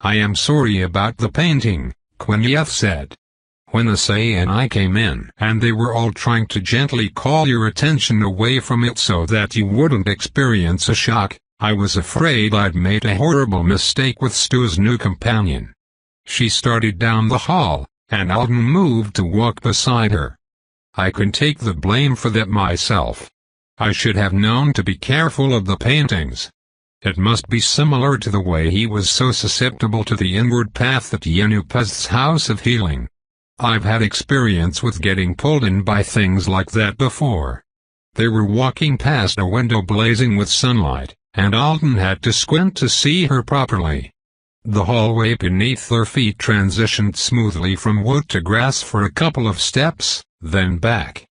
"I am sorry about the painting," Gwyneth said. "When Asay and I came in and they were all trying to gently call your attention away from it so that you wouldn't experience a shock, I was afraid I'd made a horrible mistake with Stu's new companion." She started down the hall, and Alden moved to walk beside her. "I can take the blame for that myself. I should have known to be careful of the paintings. It must be similar to the way he was so susceptible to the inward path at Yenupez's House of Healing. I've had experience with getting pulled in by things like that before. They were walking past a window blazing with sunlight, and Alden had to squint to see her properly. The hallway beneath their feet transitioned smoothly from wood to grass for a couple of steps, then back.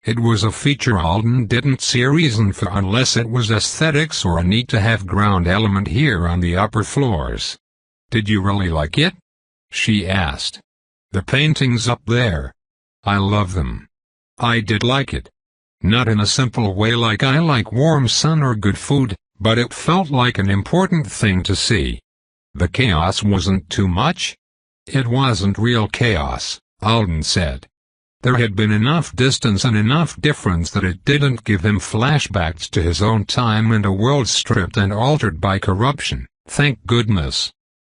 It was a feature Alden didn't see a reason for unless it was aesthetics or a need-to-have ground element here on the upper floors. "Did you really like it?" she asked. "The paintings up there. I love them." "I did like it. Not in a simple way like I like warm sun or good food, but it felt like an important thing to see. The chaos wasn't too much." "It wasn't real chaos," Alden said. There had been enough distance and enough difference that it didn't give him flashbacks to his own time and a world stripped and altered by corruption, thank goodness.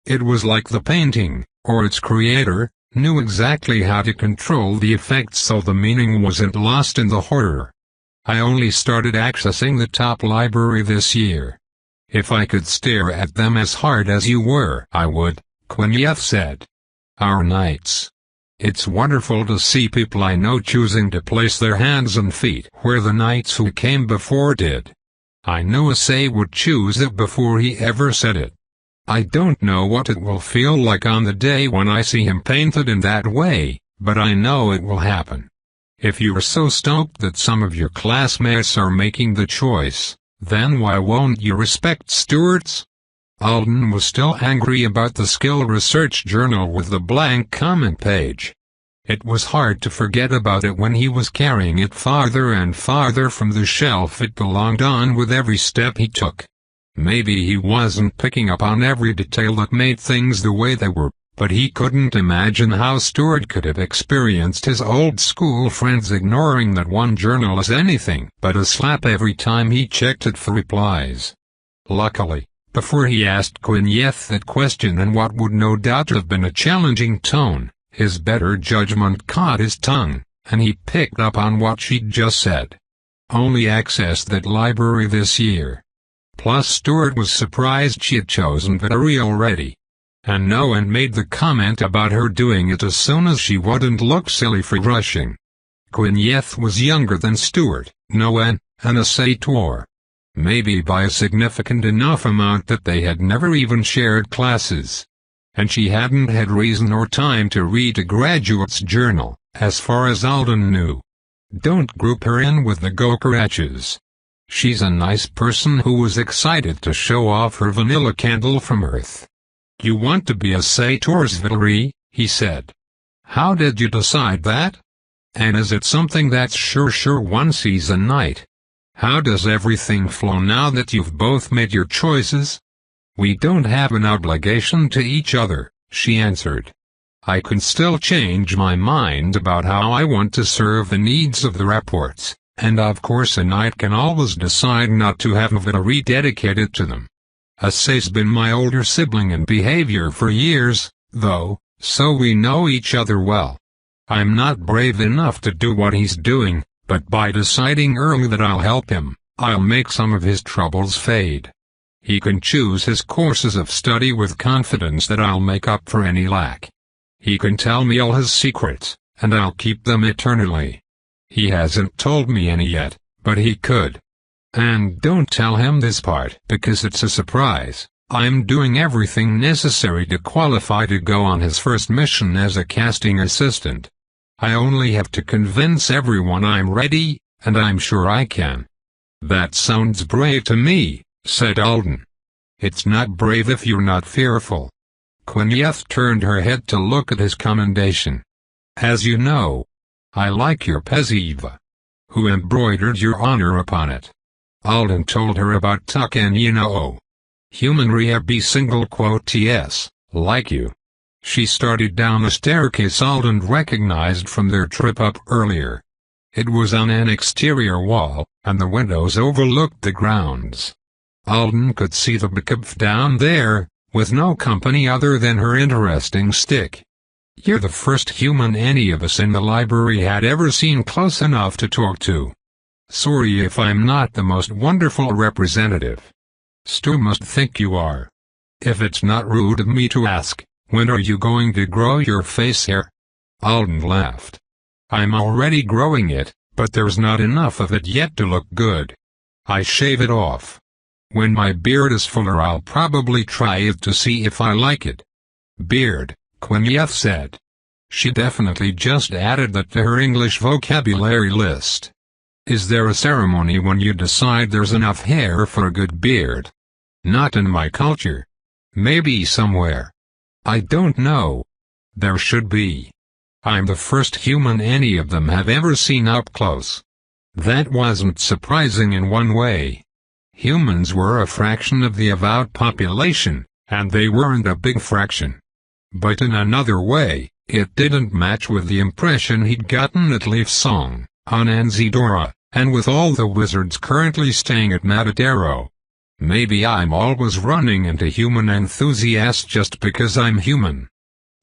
It was like the painting, or its creator, knew exactly how to control the effects so the meaning wasn't lost in the horror. "I only started accessing the top library this year. If I could stare at them as hard as you were, I would," Quineth said. "Our nights. It's wonderful to see people I know choosing to place their hands and feet where the knights who came before did. I know a Say would choose it before he ever said it. I don't know what it will feel like on the day when I see him painted in that way, but I know it will happen. If you are so stoked that some of your classmates are making the choice, then why won't you respect Stuart's?" Alden was still angry about the skill research journal with the blank comment page. It was hard to forget about it when he was carrying it farther and farther from the shelf it belonged on with every step he took. Maybe he wasn't picking up on every detail that made things the way they were, but he couldn't imagine how Stuart could have experienced his old school friends ignoring that one journal as anything but a slap every time he checked it for replies. Luckily, before he asked Quineth that question in what would no doubt have been a challenging tone, his better judgment caught his tongue, and he picked up on what she'd just said. "Only accessed that library this year." Plus Stuart was surprised she had chosen Vittery already. And no one made the comment about her doing it as soon as she wouldn't look silly for rushing. Quineth was younger than Stuart, no an Sator. Maybe by a significant enough amount that they had never even shared classes. And she hadn't had reason or time to read a graduate's journal, as far as Alden knew. Don't group her in with the Gokarachs. She's a nice person who was excited to show off her vanilla candle from Earth. "You want to be a Sator's Vittery," he said. "How did you decide that? And is it something that's sure one sees a night? How does everything flow now that you've both made your choices?" "We don't have an obligation to each other," she answered. "I can still change my mind about how I want to serve the needs of the rapports, and of course a knight can always decide not to have a Vittery dedicated to them. Assay's been my older sibling in behavior for years, though, so we know each other well. I'm not brave enough to do what he's doing, but by deciding early that I'll help him, I'll make some of his troubles fade. He can choose his courses of study with confidence that I'll make up for any lack. He can tell me all his secrets, and I'll keep them eternally. He hasn't told me any yet, but he could. And don't tell him this part because it's a surprise. I'm doing everything necessary to qualify to go on his first mission as a casting assistant. I only have to convince everyone I'm ready, and I'm sure I can." "That sounds brave to me," said Alden. "It's not brave if you're not fearful." Quineth turned her head to look at his commendation. "As you know, I like your Peziva. Who embroidered your honor upon it?" Alden told her about Tuck and Yinoo. "Human rehab single quote yes, like you." She started down a staircase Alden recognized from their trip up earlier. It was on an exterior wall, and the windows overlooked the grounds. Alden could see the Backup down there, with no company other than her interesting stick. "You're the first human any of us in the library had ever seen close enough to talk to. Sorry if I'm not the most wonderful representative." Stu must think you are. If it's not rude of me to ask, when are you going to grow your face hair? Alden laughed. I'm already growing it, but there's not enough of it yet to look good. I shave it off. When my beard is fuller I'll probably try it to see if I like it. Beard, Quineth said. She definitely just added that to her English vocabulary list. Is there a ceremony when you decide there's enough hair for a good beard? Not in my culture. Maybe somewhere. I don't know. There should be. I'm the first human any of them have ever seen up close. That wasn't surprising in one way. Humans were a fraction of the avowed population, and they weren't a big fraction. But in another way, it didn't match with the impression he'd gotten at Leaf Song, on Anzidora, and with all the wizards currently staying at Matadero. Maybe I'm always running into human enthusiasts just because I'm human.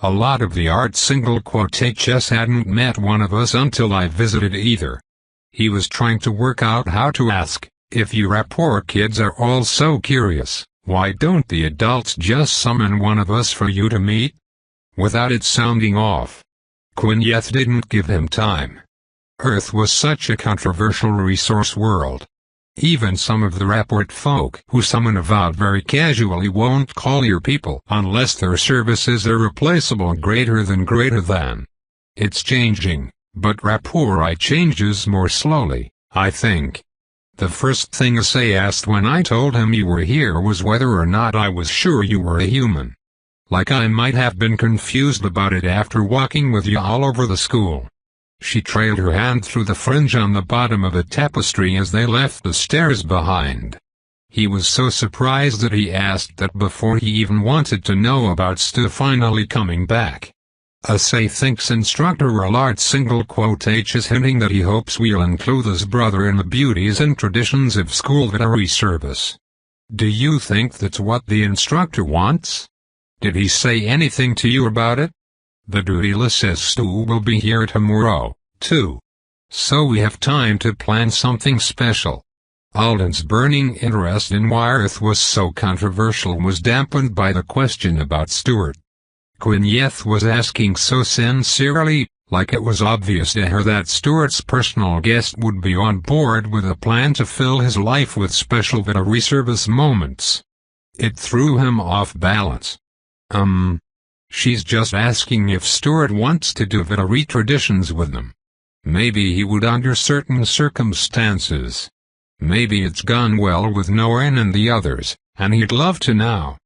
A lot of the art single quotations hadn't met one of us until I visited either. He was trying to work out how to ask, if you rapport kids are all so curious, why don't the adults just summon one of us for you to meet? Without it sounding off. Quineth didn't give him time. Earth was such a controversial resource world. Even some of the rapport folk who summon avowed very casually won't call your people unless their service is irreplaceable greater than. It's changing, but rapport changes more slowly, I think. The first thing Asay asked when I told him you were here was whether or not I was sure you were a human. Like I might have been confused about it after walking with you all over the school. She trailed her hand through the fringe on the bottom of a tapestry as they left the stairs behind. He was so surprised that he asked that before he even wanted to know about Stu finally coming back. Asay thinks instructor Allard single quotage is hinting that he hopes we'll include his brother in the beauties and traditions of school veterinary service. Do you think that's what the instructor wants? Did he say anything to you about it? The doodle says Stu will be here tomorrow, too. So we have time to plan something special. Alden's burning interest in why Earth was so controversial was dampened by the question about Stuart. Quineth was asking so sincerely, like it was obvious to her that Stuart's personal guest would be on board with a plan to fill his life with special veterinary service moments. It threw him off balance. She's just asking if Stuart wants to do veterinary traditions with them. Maybe he would under certain circumstances. Maybe it's gone well with Norrin and the others, and he'd love to now.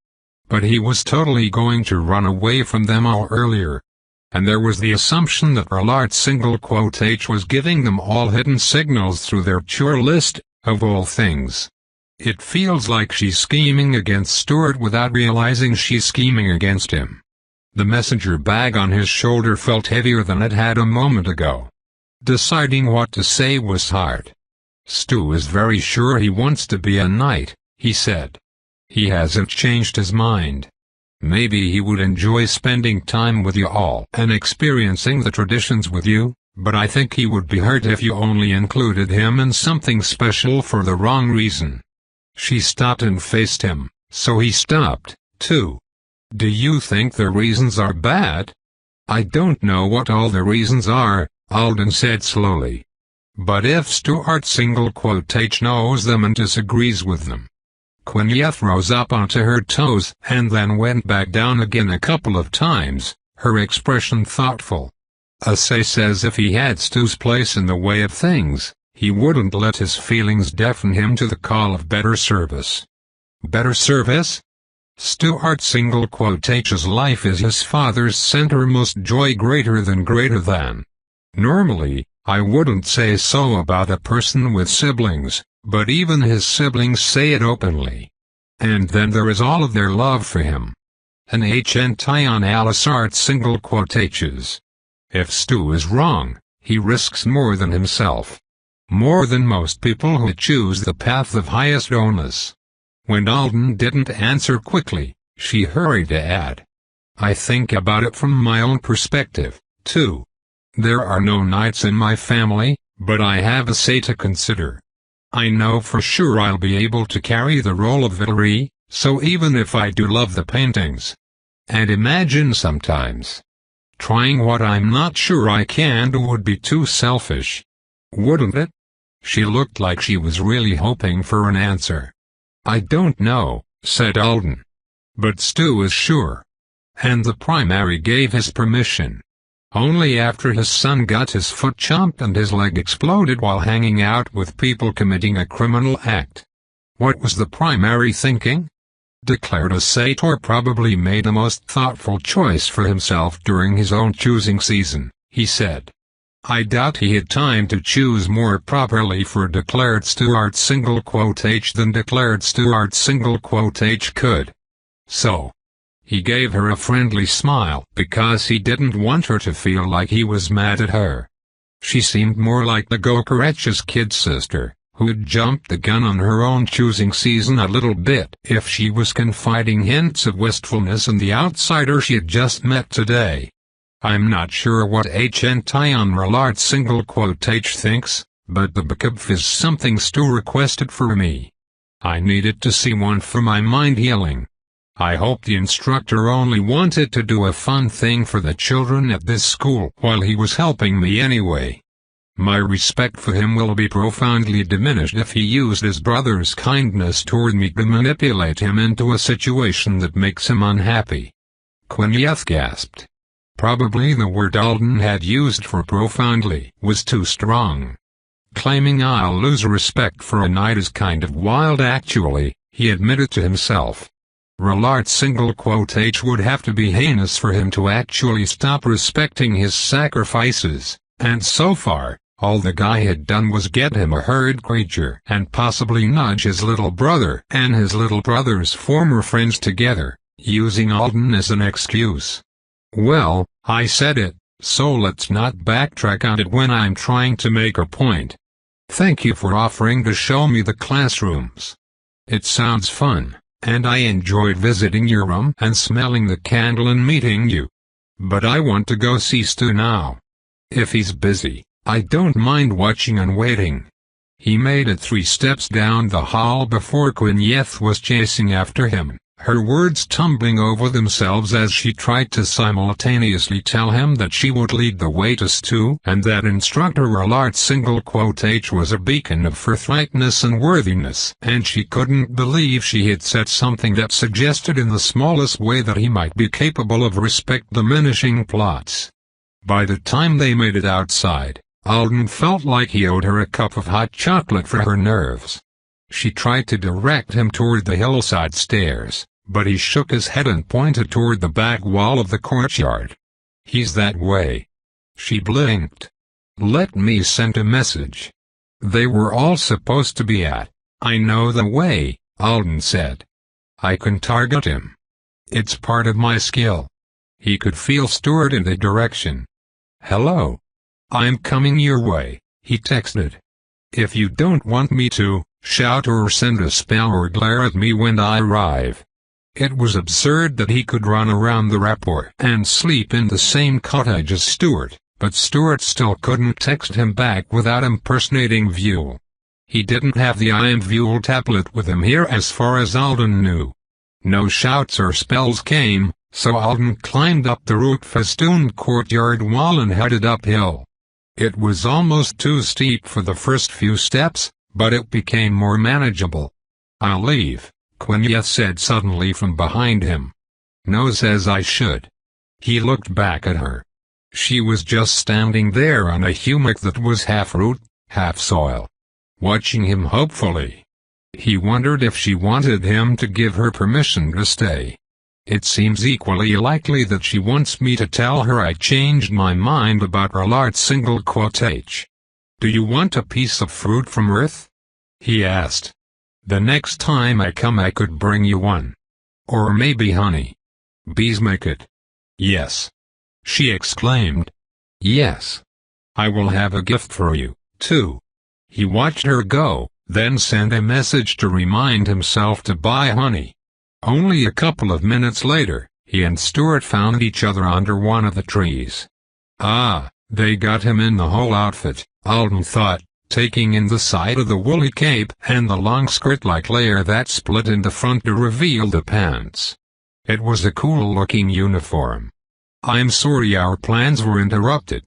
But he was totally going to run away from them all earlier. And there was the assumption that Allard single quotage was giving them all hidden signals through their chore list, of all things. It feels like she's scheming against Stuart without realizing she's scheming against him. The messenger bag on his shoulder felt heavier than it had a moment ago. Deciding what to say was hard. Stu is very sure he wants to be a knight, he said. He hasn't changed his mind. Maybe he would enjoy spending time with you all and experiencing the traditions with you, but I think he would be hurt if you only included him in something special for the wrong reason. She stopped and faced him, so he stopped, too. Do you think the reasons are bad? I don't know what all the reasons are, Alden said slowly. But if Stuart single quotage knows them and disagrees with them. Quineth rose up onto her toes and then went back down again a couple of times, her expression thoughtful. Asay says if he had Stu's place in the way of things, he wouldn't let his feelings deafen him to the call of better service. Better service? Stuart single quotage's life is his father's centermost joy greater than. Normally, I wouldn't say so about a person with siblings, but even his siblings say it openly. And then there is all of their love for him. An HNT on Alisart single quotages. If Stu is wrong, he risks more than himself. More than most people who choose the path of highest onus. When Alden didn't answer quickly, she hurried to add. I think about it from my own perspective, too. There are no knights in my family, but I have a say to consider. I know for sure I'll be able to carry the role of Valerie, so even if I do love the paintings and imagine sometimes trying what I'm not sure I can do would be too selfish. Wouldn't it? She looked like she was really hoping for an answer. I don't know, said Alden. But Stu is sure. And the primary gave his permission. Only after his son got his foot chomped and his leg exploded while hanging out with people committing a criminal act. What was the primary thinking? Declared a Sator probably made the most thoughtful choice for himself during his own choosing season, he said. I doubt he had time to choose more properly for declared Stuart H than declared Stuart H could. So he gave her a friendly smile because he didn't want her to feel like he was mad at her. She seemed more like the Gokaretch's kid sister, who had jumped the gun on her own choosing season a little bit if she was confiding hints of wistfulness in the outsider she had just met today. I'm not sure what Tion Rallard H thinks, but the book is something Stu requested for me. I needed to see one for my mind healing. I hope the instructor only wanted to do a fun thing for the children at this school while he was helping me anyway. My respect for him will be profoundly diminished if he used his brother's kindness toward me to manipulate him into a situation that makes him unhappy. Quineth gasped. Probably the word Alden had used for profoundly was too strong. Claiming I'll lose respect for a knight is kind of wild actually, he admitted to himself. Rallard H would have to be heinous for him to actually stop respecting his sacrifices, and so far, all the guy had done was get him a herd creature and possibly nudge his little brother and his little brother's former friends together, using Alden as an excuse. Well, I said it, so let's not backtrack on it when I'm trying to make a point. Thank you for offering to show me the classrooms. It sounds fun, and I enjoyed visiting your room and smelling the candle and meeting you. But I want to go see Stu now. If he's busy, I don't mind watching and waiting. He made it 3 steps down the hall before Quineth was chasing after him, her words tumbling over themselves as she tried to simultaneously tell him that she would lead the way to Stu and that instructor Rallard H was a beacon of forthrightness and worthiness, and she couldn't believe she had said something that suggested in the smallest way that he might be capable of respect-diminishing plots. By the time they made it outside, Alden felt like he owed her a cup of hot chocolate for her nerves. She tried to direct him toward the hillside stairs, but he shook his head and pointed toward the back wall of the courtyard. He's that way. She blinked. Let me send a message. They were all supposed to be at. I know the way, Alden said. I can target him. It's part of my skill. He could feel Stuart in the direction. Hello. I'm coming your way, he texted. If you don't want me to, shout or send a spell or glare at me when I arrive. It was absurd that he could run around the rapport and sleep in the same cottage as Stuart, but Stuart still couldn't text him back without impersonating Vuel. He didn't have the I Am Vuel tablet with him here as far as Alden knew. No shouts or spells came, so Alden climbed up the root-festooned courtyard wall and headed uphill. It was almost too steep for the first few steps, but it became more manageable. I'll leave, Quineth said suddenly from behind him. No, says I should. He looked back at her. She was just standing there on a hummock that was half root, half soil, watching him hopefully. He wondered if she wanted him to give her permission to stay. It seems equally likely that she wants me to tell her I changed my mind about Rallard H. Do you want a piece of fruit from Earth? He asked. The next time I come I could bring you one. Or maybe honey. Bees make it. Yes. She exclaimed. Yes. I will have a gift for you, too. He watched her go, then sent a message to remind himself to buy honey. Only a couple of minutes later, he and Stuart found each other under one of the trees. Ah, they got him in the whole outfit, Alden thought, taking in the side of the woolly cape and the long skirt-like layer that split in the front to reveal the pants. It was a cool-looking uniform. "I'm sorry our plans were interrupted."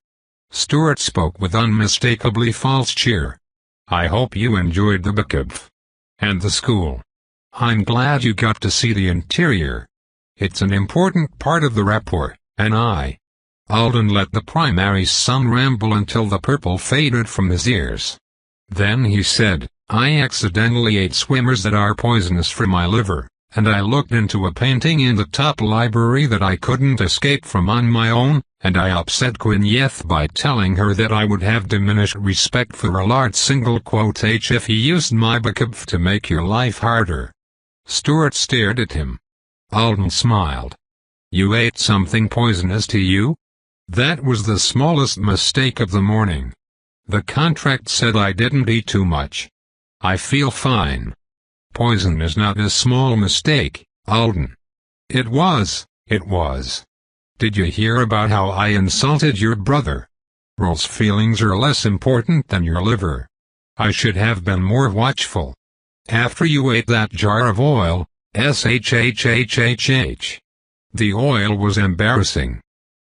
Stuart spoke with unmistakably false cheer. "I hope you enjoyed the bookclub and the school. I'm glad you got to see the interior. It's an important part of the rapport, and I." Alden let the primary son ramble until the purple faded from his ears. Then he said, "I accidentally ate swimmers that are poisonous for my liver, and I looked into a painting in the top library that I couldn't escape from on my own, and I upset Quineth by telling her that I would have diminished respect for a large single quote H if he used my bookclub to make your life harder." Stuart stared at him. Alden smiled. "You ate something poisonous to you?" "That was the smallest mistake of the morning. The contract said I didn't eat too much. I feel fine." "Poison is not a small mistake, Alden." It was. "Did you hear about how I insulted your brother? Rol's feelings are less important than your liver. I should have been more watchful. After you ate that jar of oil, shhhhh. The oil was embarrassing."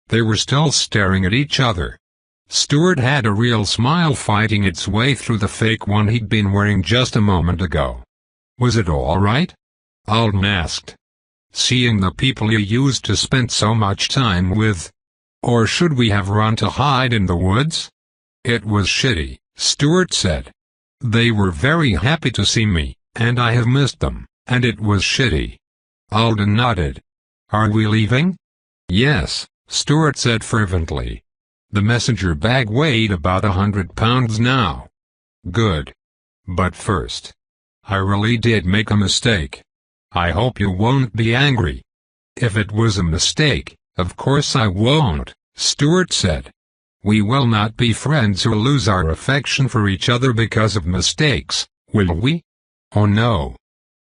They were still staring at each other. Stuart had a real smile fighting its way through the fake one he'd been wearing just a moment ago. "Was it all right?" Alden asked. "Seeing the people you used to spend so much time with? Or should we have run to hide in the woods?" "It was shitty," Stuart said. "They were very happy to see me, and I have missed them, and it was shitty." Alden nodded. "Are we leaving?" "Yes," Stuart said fervently. The messenger bag weighed about 100 pounds now. "Good. But first, I really did make a mistake. I hope you won't be angry." "If it was a mistake, of course I won't," Stuart said. "We will not be friends who lose our affection for each other because of mistakes, will we?" "Oh no.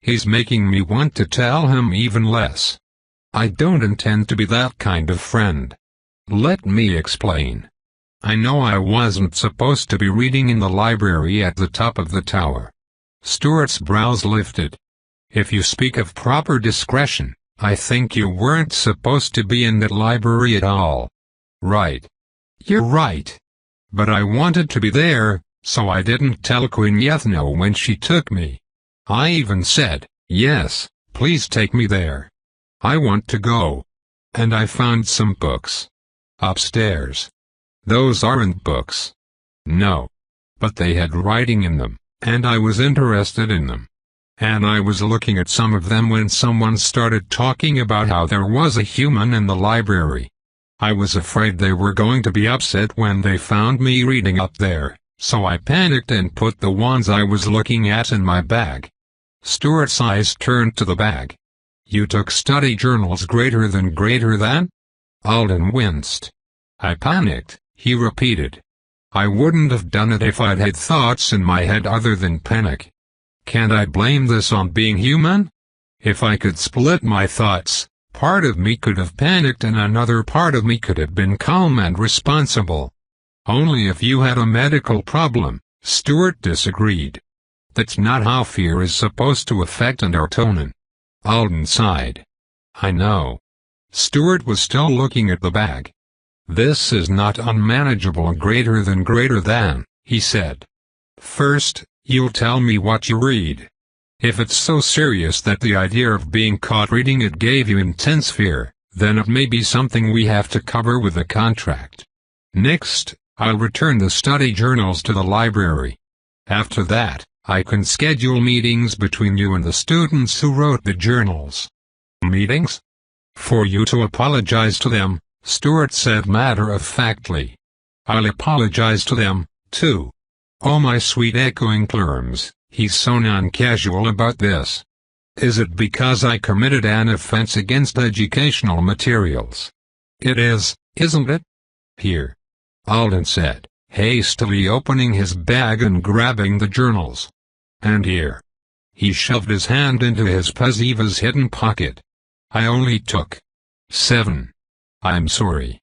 He's making me want to tell him even less. I don't intend to be that kind of friend. Let me explain. I know I wasn't supposed to be reading in the library at the top of the tower." Stuart's brows lifted. "If you speak of proper discretion, I think you weren't supposed to be in that library at all." "Right. You're right. But I wanted to be there, so I didn't tell Quineth no when she took me. I even said, 'Yes, please take me there. I want to go.' And I found some books. Upstairs. Those aren't books." "No. But they had writing in them, and I was interested in them. And I was looking at some of them when someone started talking about how there was a human in the library. I was afraid they were going to be upset when they found me reading up there, so I panicked and put the ones I was looking at in my bag." Stuart's eyes turned to the bag. "You took study journals greater than?" Alden winced. "I panicked," he repeated. "I wouldn't have done it if I'd had thoughts in my head other than panic. Can't I blame this on being human? If I could split my thoughts, part of me could have panicked and another part of me could have been calm and responsible." "Only if you had a medical problem," Stuart disagreed. "That's not how fear is supposed to affect an serotonin." Alden sighed. "I know." Stuart was still looking at the bag. "This is not unmanageable greater than, he said. "First, you'll tell me what you read. If it's so serious that the idea of being caught reading it gave you intense fear, then it may be something we have to cover with the contract. Next, I'll return the study journals to the library. After that, I can schedule meetings between you and the students who wrote the journals." "Meetings?" "For you to apologize to them," Stuart said matter-of-factly. "I'll apologize to them, too." "Oh my sweet echoing plurms, he's so non-casual about this. Is it because I committed an offense against educational materials?" "It is, isn't it?" "Here," Alden said, hastily opening his bag and grabbing the journals. "And here." He shoved his hand into his Paziva's hidden pocket. "I only took 7. I'm sorry."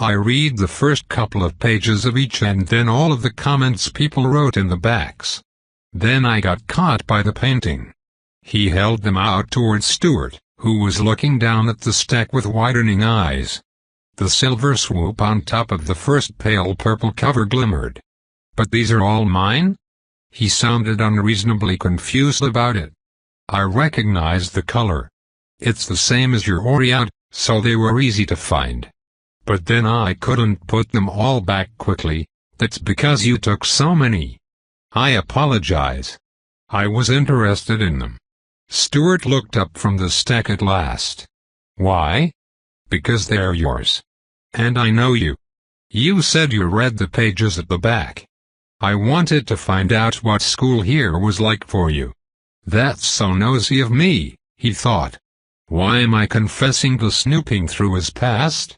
I read the first couple of pages of each and then all of the comments people wrote in the backs. Then I got caught by the painting. He held them out towards Stuart, who was looking down at the stack with widening eyes. The silver swoop on top of the first pale purple cover glimmered. "But these are all mine?" He sounded unreasonably confused about it. I recognized the color. "It's the same as your Orient, so they were easy to find. But then I couldn't put them all back quickly. That's because you took so many. I apologize. I was interested in them." Stuart looked up from the stack at last. "Why?" "Because they're yours. And I know you. You said you read the pages at the back. I wanted to find out what school here was like for you." "That's so nosy of me," he thought. "Why am I confessing to snooping through his past?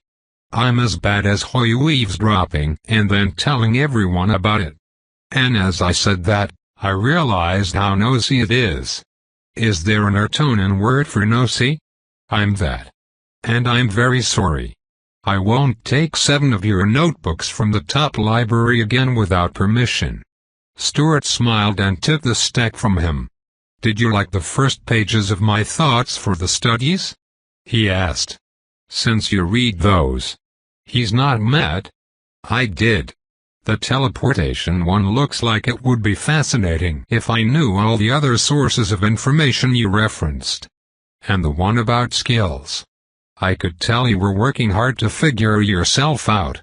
I'm as bad as Hoyu eavesdropping and then telling everyone about it." And as I said that, I realized how nosy it is. Is there an Ertonan word for nosy? I'm that. And I'm very sorry. I won't take 7 of your notebooks from the top library again without permission. Stuart smiled and took the stack from him. "Did you like the first pages of my thoughts for the studies?" he asked. "Since you read those." He's not mad. I did. The teleportation one looks like it would be fascinating if I knew all the other sources of information you referenced. And the one about skills. I could tell you were working hard to figure yourself out.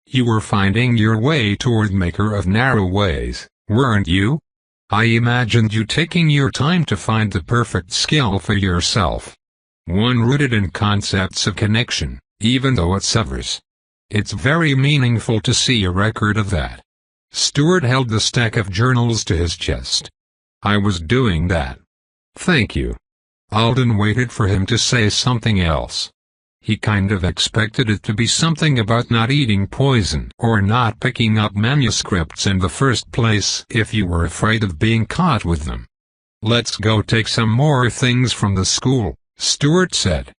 You were finding your way toward Maker of Narrow Ways, weren't you? I imagined you taking your time to find the perfect skill for yourself. One rooted in concepts of connection, even though it severs. It's very meaningful to see a record of that. Stuart held the stack of journals to his chest. I was doing that. Thank you. Alden waited for him to say something else. He kind of expected it to be something about not eating poison or not picking up manuscripts in the first place if you were afraid of being caught with them. Let's go take some more things from the school, Stuart said.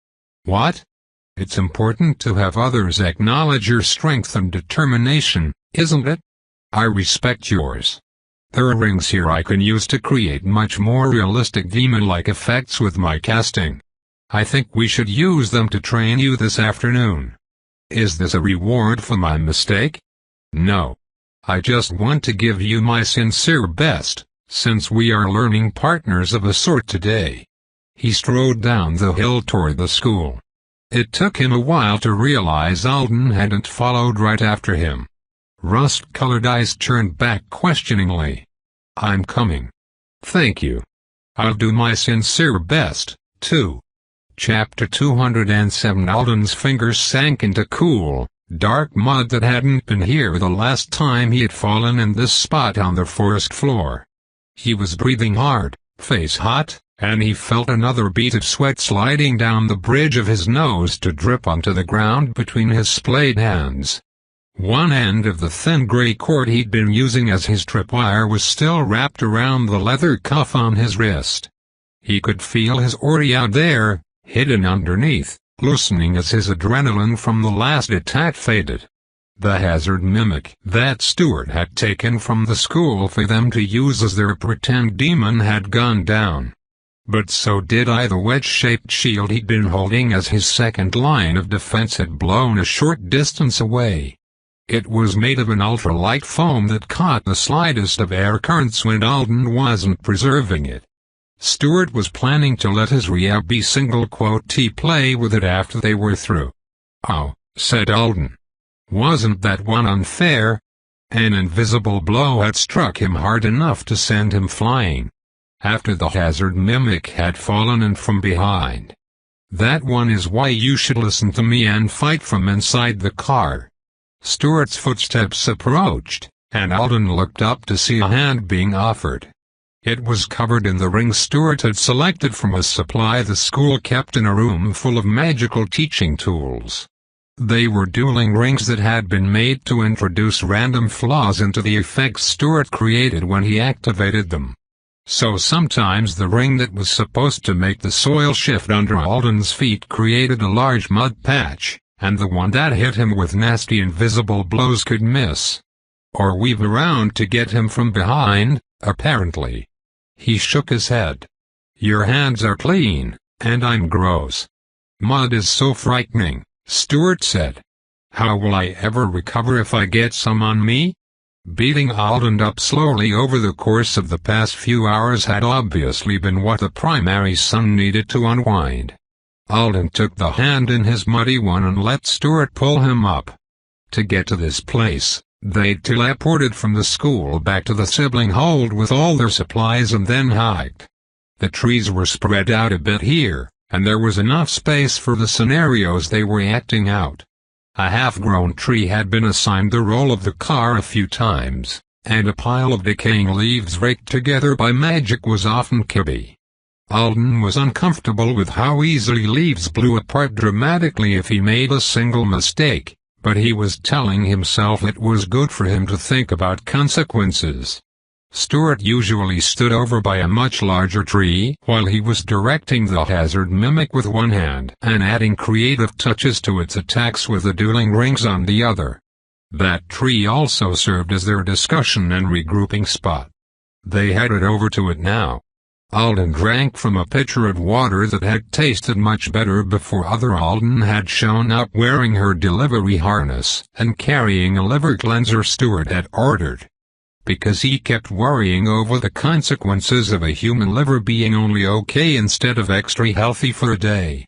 What? It's important to have others acknowledge your strength and determination, isn't it? I respect yours. There are rings here I can use to create much more realistic demon-like effects with my casting. I think we should use them to train you this afternoon. Is this a reward for my mistake? No. I just want to give you my sincere best, since we are learning partners of a sort today. He strode down the hill toward the school. It took him a while to realize Alden hadn't followed right after him. Rust-colored eyes turned back questioningly. I'm coming. Thank you. I'll do my sincere best, too. Chapter 207. Alden's fingers sank into cool, dark mud that hadn't been here the last time he had fallen in this spot on the forest floor. He was breathing hard, face hot, and he felt another bead of sweat sliding down the bridge of his nose to drip onto the ground between his splayed hands. One end of the thin gray cord he'd been using as his tripwire was still wrapped around the leather cuff on his wrist. He could feel his ori out there, hidden underneath, loosening as his adrenaline from the last attack faded. The hazard mimic that Stuart had taken from the school for them to use as their pretend demon had gone down. But so did the wedge-shaped shield he'd been holding as his second line of defense had blown a short distance away. It was made of an ultralight foam that caught the slightest of air currents when Alden wasn't preserving it. Stuart was planning to let his Ria be single-quote-T play with it after they were through. Oh, said Alden. Wasn't that one unfair? An invisible blow had struck him hard enough to send him flying. After the hazard mimic had fallen in from behind. That one is why you should listen to me and fight from inside the car. Stuart's footsteps approached, and Alden looked up to see a hand being offered. It was covered in the rings Stuart had selected from a supply the school kept in a room full of magical teaching tools. They were dueling rings that had been made to introduce random flaws into the effects Stuart created when he activated them. So sometimes the ring that was supposed to make the soil shift under Alden's feet created a large mud patch, and the one that hit him with nasty invisible blows could miss. Or weave around to get him from behind, apparently. He shook his head. "Your hands are clean, and I'm gross." "Mud is so frightening," Stuart said. "How will I ever recover if I get some on me?" Beating Alden up slowly over the course of the past few hours had obviously been what the primary son needed to unwind. Alden took the hand in his muddy one and let Stuart pull him up. To get to this place, they teleported from the school back to the sibling hold with all their supplies and then hiked. The trees were spread out a bit here, and there was enough space for the scenarios they were acting out. A half-grown tree had been assigned the role of the car a few times, and a pile of decaying leaves raked together by magic was often Kibby. Alden was uncomfortable with how easily leaves blew apart dramatically if he made a single mistake, but he was telling himself it was good for him to think about consequences. Stuart usually stood over by a much larger tree while he was directing the hazard mimic with one hand and adding creative touches to its attacks with the dueling rings on the other. That tree also served as their discussion and regrouping spot. They headed over to it now. Alden drank from a pitcher of water that had tasted much better before other Alden had shown up wearing her delivery harness and carrying a liver cleanser Stuart had ordered. Because he kept worrying over the consequences of a human liver being only okay instead of extra healthy for a day.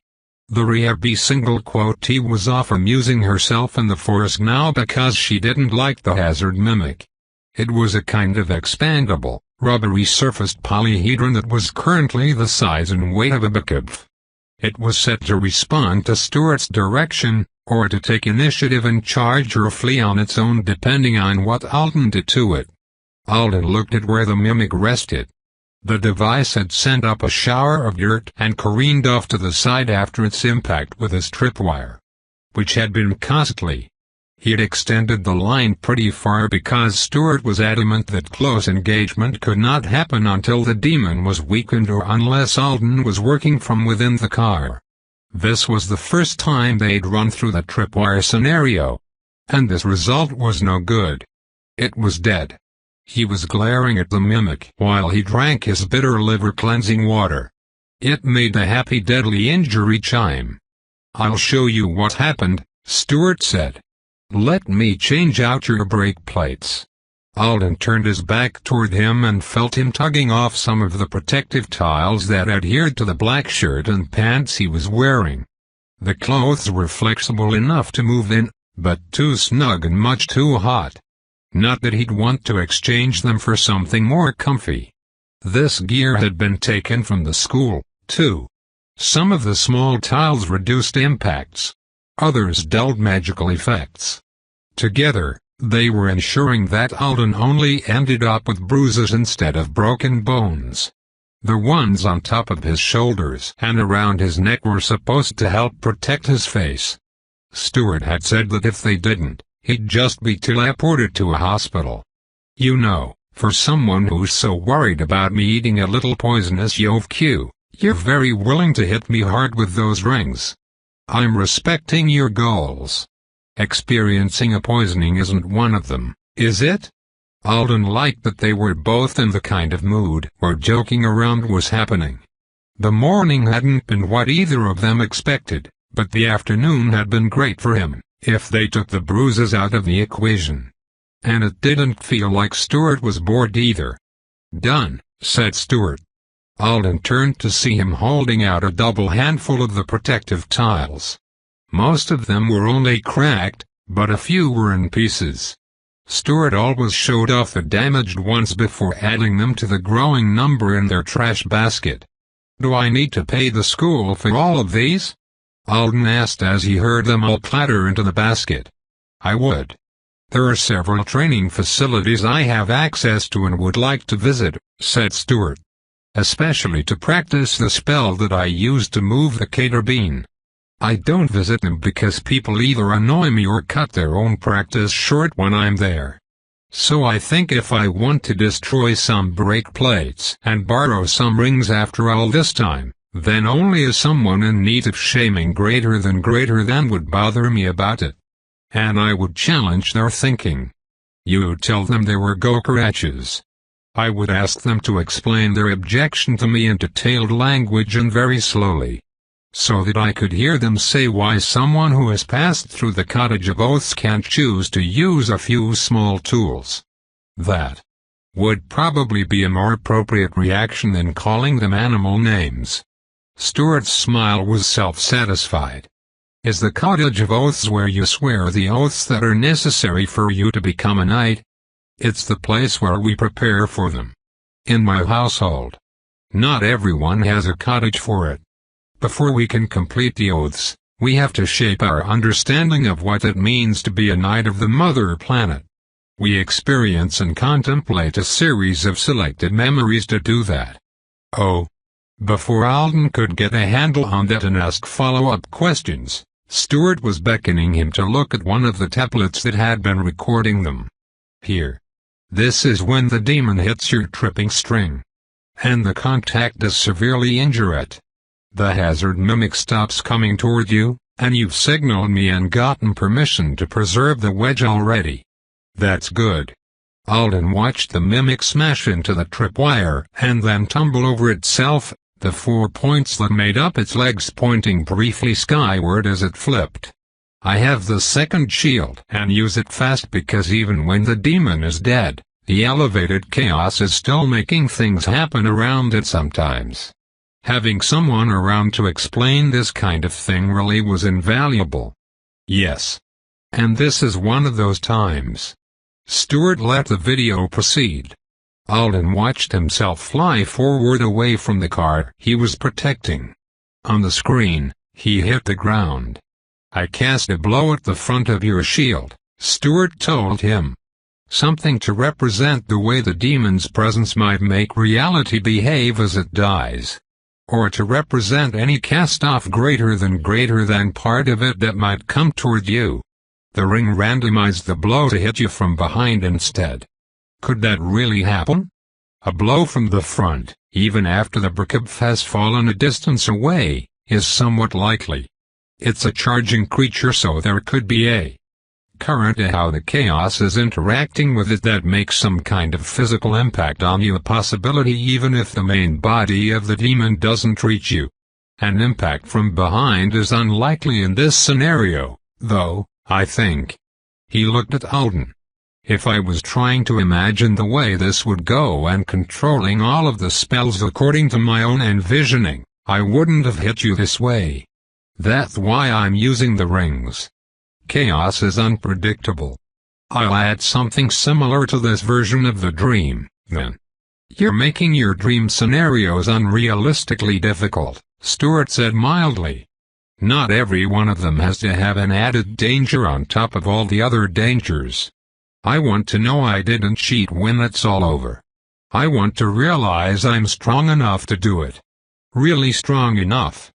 The Rehab single quotee was off amusing herself in the forest now because she didn't like the hazard mimic. It was a kind of expandable, rubbery surfaced polyhedron that was currently the size and weight of a bicep. It was set to respond to Stuart's direction, or to take initiative and charge or flee on its own depending on what Alden did to it. Alden looked at where the mimic rested. The device had sent up a shower of dirt and careened off to the side after its impact with his tripwire, which had been costly. He had extended the line pretty far because Stuart was adamant that close engagement could not happen until the demon was weakened or unless Alden was working from within the car. This was the first time they'd run through the tripwire scenario. And this result was no good. It was dead. He was glaring at the mimic while he drank his bitter liver-cleansing water. It made the happy deadly injury chime. "I'll show you what happened," Stuart said. "Let me change out your brake plates." Alden turned his back toward him and felt him tugging off some of the protective tiles that adhered to the black shirt and pants he was wearing. The clothes were flexible enough to move in, but too snug and much too hot. Not that he'd want to exchange them for something more comfy. This gear had been taken from the school, too. Some of the small tiles reduced impacts. Others dealt magical effects. Together, they were ensuring that Alden only ended up with bruises instead of broken bones. The ones on top of his shoulders and around his neck were supposed to help protect his face. Stuart had said that if they didn't, he'd just be teleported to a hospital. "You know, for someone who's so worried about me eating a little poisonous you're very willing to hit me hard with those rings. I'm respecting your goals. Experiencing a poisoning isn't one of them, is it?" Alden liked that they were both in the kind of mood where joking around was happening. The morning hadn't been what either of them expected, but the afternoon had been great for him, if they took the bruises out of the equation. And it didn't feel like Stuart was bored either. "Done," said Stuart. Alden turned to see him holding out a double handful of the protective tiles. Most of them were only cracked, but a few were in pieces. Stuart always showed off the damaged ones before adding them to the growing number in their trash basket. "Do I need to pay the school for all of these?" Alden asked as he heard them all clatter into the basket. "I would. There are several training facilities I have access to and would like to visit," said Stuart. "Especially to practice the spell that I used to move the cater bean. I don't visit them because people either annoy me or cut their own practice short when I'm there. So I think if I want to destroy some brake plates and borrow some rings after all this time, then only as someone in need of shaming greater than would bother me about it. And I would challenge their thinking. You would tell them they were gokraches. I would ask them to explain their objection to me in detailed language and very slowly, so that I could hear them say why someone who has passed through the cottage of oaths can't choose to use a few small tools. That would probably be a more appropriate reaction than calling them animal names. Stuart's smile was self-satisfied. Is the cottage of oaths where you swear the oaths that are necessary for you to become a knight? It's the place where we prepare for them. In my household, not everyone has a cottage for it. Before we can complete the oaths, we have to shape our understanding of what it means to be a knight of the mother planet. We experience and contemplate a series of selected memories to do that. Oh. Before Alden could get a handle on that and ask follow-up questions, Stuart was beckoning him to look at one of the tablets that had been recording them. Here. This is when the demon hits your tripping string, and the contact does severely injure it. The hazard mimic stops coming toward you, and you've signaled me and gotten permission to preserve the wedge already. That's good. Alden watched the mimic smash into the tripwire and then tumble over itself, the 4 points that made up its legs pointing briefly skyward as it flipped. I have the second shield and use it fast because even when the demon is dead, the elevated chaos is still making things happen around it sometimes. Having someone around to explain this kind of thing really was invaluable. Yes. And this is one of those times. Stuart let the video proceed. Alden watched himself fly forward away from the car he was protecting. On the screen, he hit the ground. I cast a blow at the front of your shield, Stuart told him. Something to represent the way the demon's presence might make reality behave as it dies. Or to represent any cast-off greater than part of it that might come toward you. The ring randomized the blow to hit you from behind instead. Could that really happen? A blow from the front, even after the brick has fallen a distance away, is somewhat likely. It's a charging creature, so there could be a current to how the chaos is interacting with it that makes some kind of physical impact on you, a possibility even if the main body of the demon doesn't reach you. An impact from behind is unlikely in this scenario, though, I think. He looked at Alden. If I was trying to imagine the way this would go and controlling all of the spells according to my own envisioning, I wouldn't have hit you this way. That's why I'm using the rings. Chaos is unpredictable. I'll add something similar to this version of the dream, then. You're making your dream scenarios unrealistically difficult, Stuart said mildly. Not every one of them has to have an added danger on top of all the other dangers. I want to know I didn't cheat when it's all over. I want to realize I'm strong enough to do it. Really strong enough.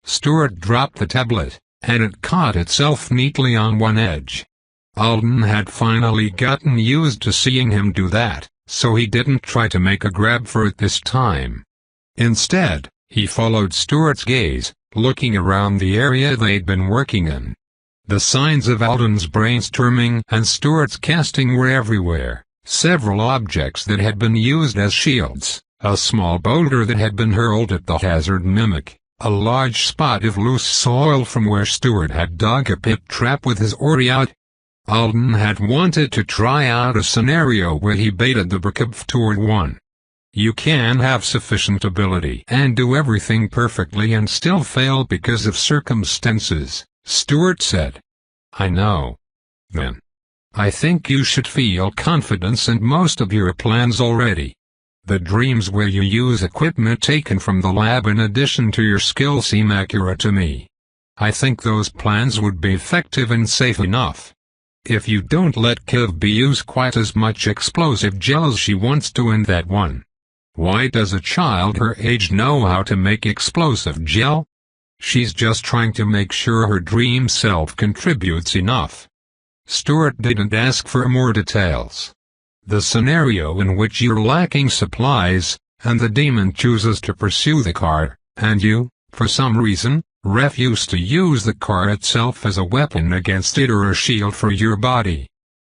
Stuart dropped the tablet, and it caught itself neatly on one edge. Alden had finally gotten used to seeing him do that, so he didn't try to make a grab for it this time. Instead, he followed Stuart's gaze, looking around the area they'd been working in. The signs of Alden's brainstorming and Stuart's casting were everywhere. Several objects that had been used as shields, a small boulder that had been hurled at the hazard mimic, a large spot of loose soil from where Stuart had dug a pit trap with his Oriot. Alden had wanted to try out a scenario where he baited the brick toward one. You can have sufficient ability and do everything perfectly and still fail because of circumstances, Stuart said. I know. Then. I think you should feel confidence in most of your plans already. The dreams where you use equipment taken from the lab in addition to your skill seem accurate to me. I think those plans would be effective and safe enough. If you don't let Kivby use quite as much explosive gel as she wants to in that one. Why does a child her age know how to make explosive gel? She's just trying to make sure her dream self contributes enough. Stuart didn't ask for more details. The scenario in which you're lacking supplies, and the demon chooses to pursue the car, And you, for some reason, refused to use the car itself as a weapon against it or a shield for your body.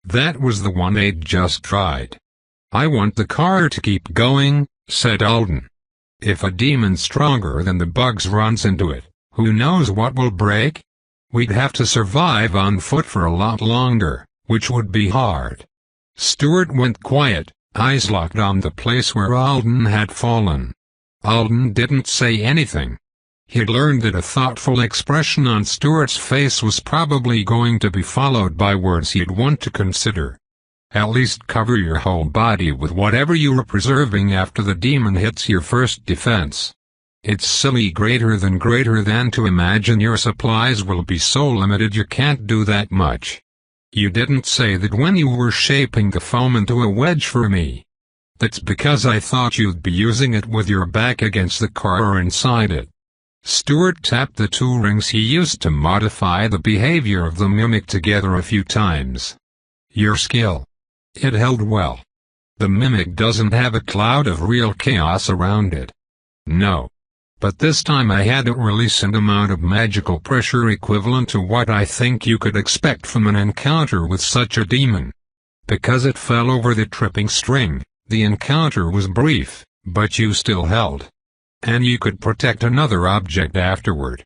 That was the one they'd just tried. I want the car to keep going, said Alden. If a demon stronger than the bugs runs into it, who knows what will break? We'd have to survive on foot for a lot longer, which would be hard. Stuart went quiet, eyes locked on the place where Alden had fallen. Alden didn't say anything. He'd learned that a thoughtful expression on Stuart's face was probably going to be followed by words he'd want to consider. At least cover your whole body with whatever you were preserving after the demon hits your first defense. It's silly greater than to imagine your supplies will be so limited you can't do that much. You didn't say that when you were shaping the foam into a wedge for me. That's because I thought you'd be using it with your back against the car or inside it. Stuart tapped the two rings he used to modify the behavior of the mimic together a few times. Your skill. It held well. The mimic doesn't have a cloud of real chaos around it. No. But this time I had it release an amount of magical pressure equivalent to what I think you could expect from an encounter with such a demon. Because it fell over the tripping string, the encounter was brief, but you still held. And you could protect another object afterward.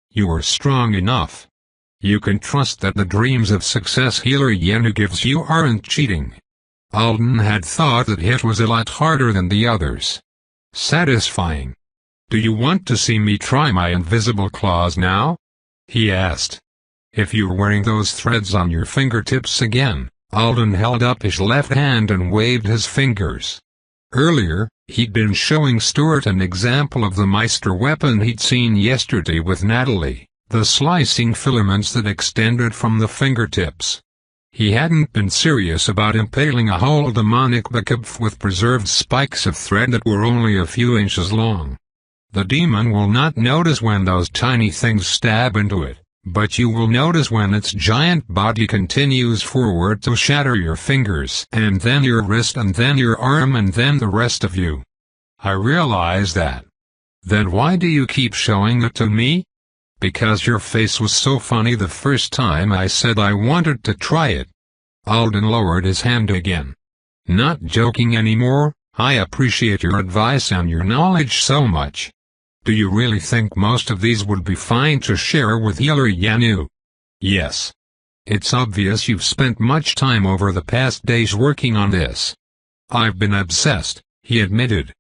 You were strong enough. You can trust that the dreams of success healer Yenu gives you aren't cheating. Alden had thought that hit was a lot harder than the others. Satisfying. Do you want to see me try my invisible claws now? He asked. If you're wearing those threads on your fingertips again. Alden held up his left hand and waved his fingers. Earlier, he'd been showing Stuart an example of the Meister weapon he'd seen yesterday with Natalie, the slicing filaments that extended from the fingertips. He hadn't been serious about impaling a whole demonic bekopf with preserved spikes of thread that were only a few inches long. The demon will not notice when those tiny things stab into it, but you will notice when its giant body continues forward to shatter your fingers, and then your wrist, and then your arm, and then the rest of you. I realize that. Then why do you keep showing it to me? Because your face was so funny the first time I said I wanted to try it. Alden lowered his hand again. Not joking anymore, I appreciate your advice and your knowledge so much. Do you really think most of these would be fine to share with healer Yanu? Yes. It's obvious you've spent much time over the past days working on this. I've been obsessed, he admitted.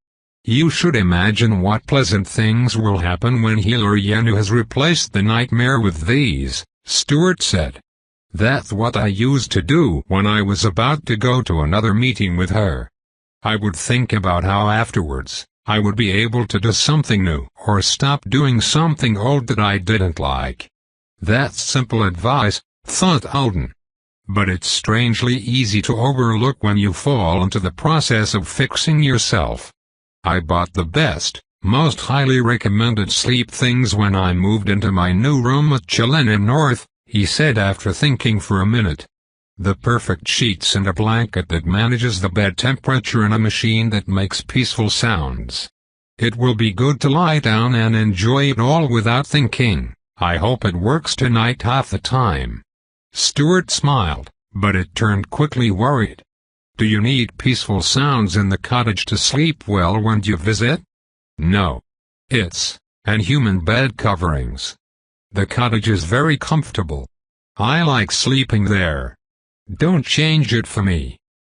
You should imagine what pleasant things will happen when healer Yanu has replaced the nightmare with these, Stuart said. That's what I used to do when I was about to go to another meeting with her. I would think about how afterwards, I would be able to do something new or stop doing something old that I didn't like. That's simple advice, thought Alden. But it's strangely easy to overlook when you fall into the process of fixing yourself. I bought the best, most highly recommended sleep things when I moved into my new room at Chilena North, he said after thinking for a minute. The perfect sheets and a blanket that manages the bed temperature and a machine that makes peaceful sounds. It will be good to lie down and enjoy it all without thinking. I hope it works tonight half the time. Stuart smiled, but it turned quickly worried. Do you need peaceful sounds in the cottage to sleep well when you visit? No. And human bed coverings. The cottage is very comfortable. I like sleeping there. Don't change it for me.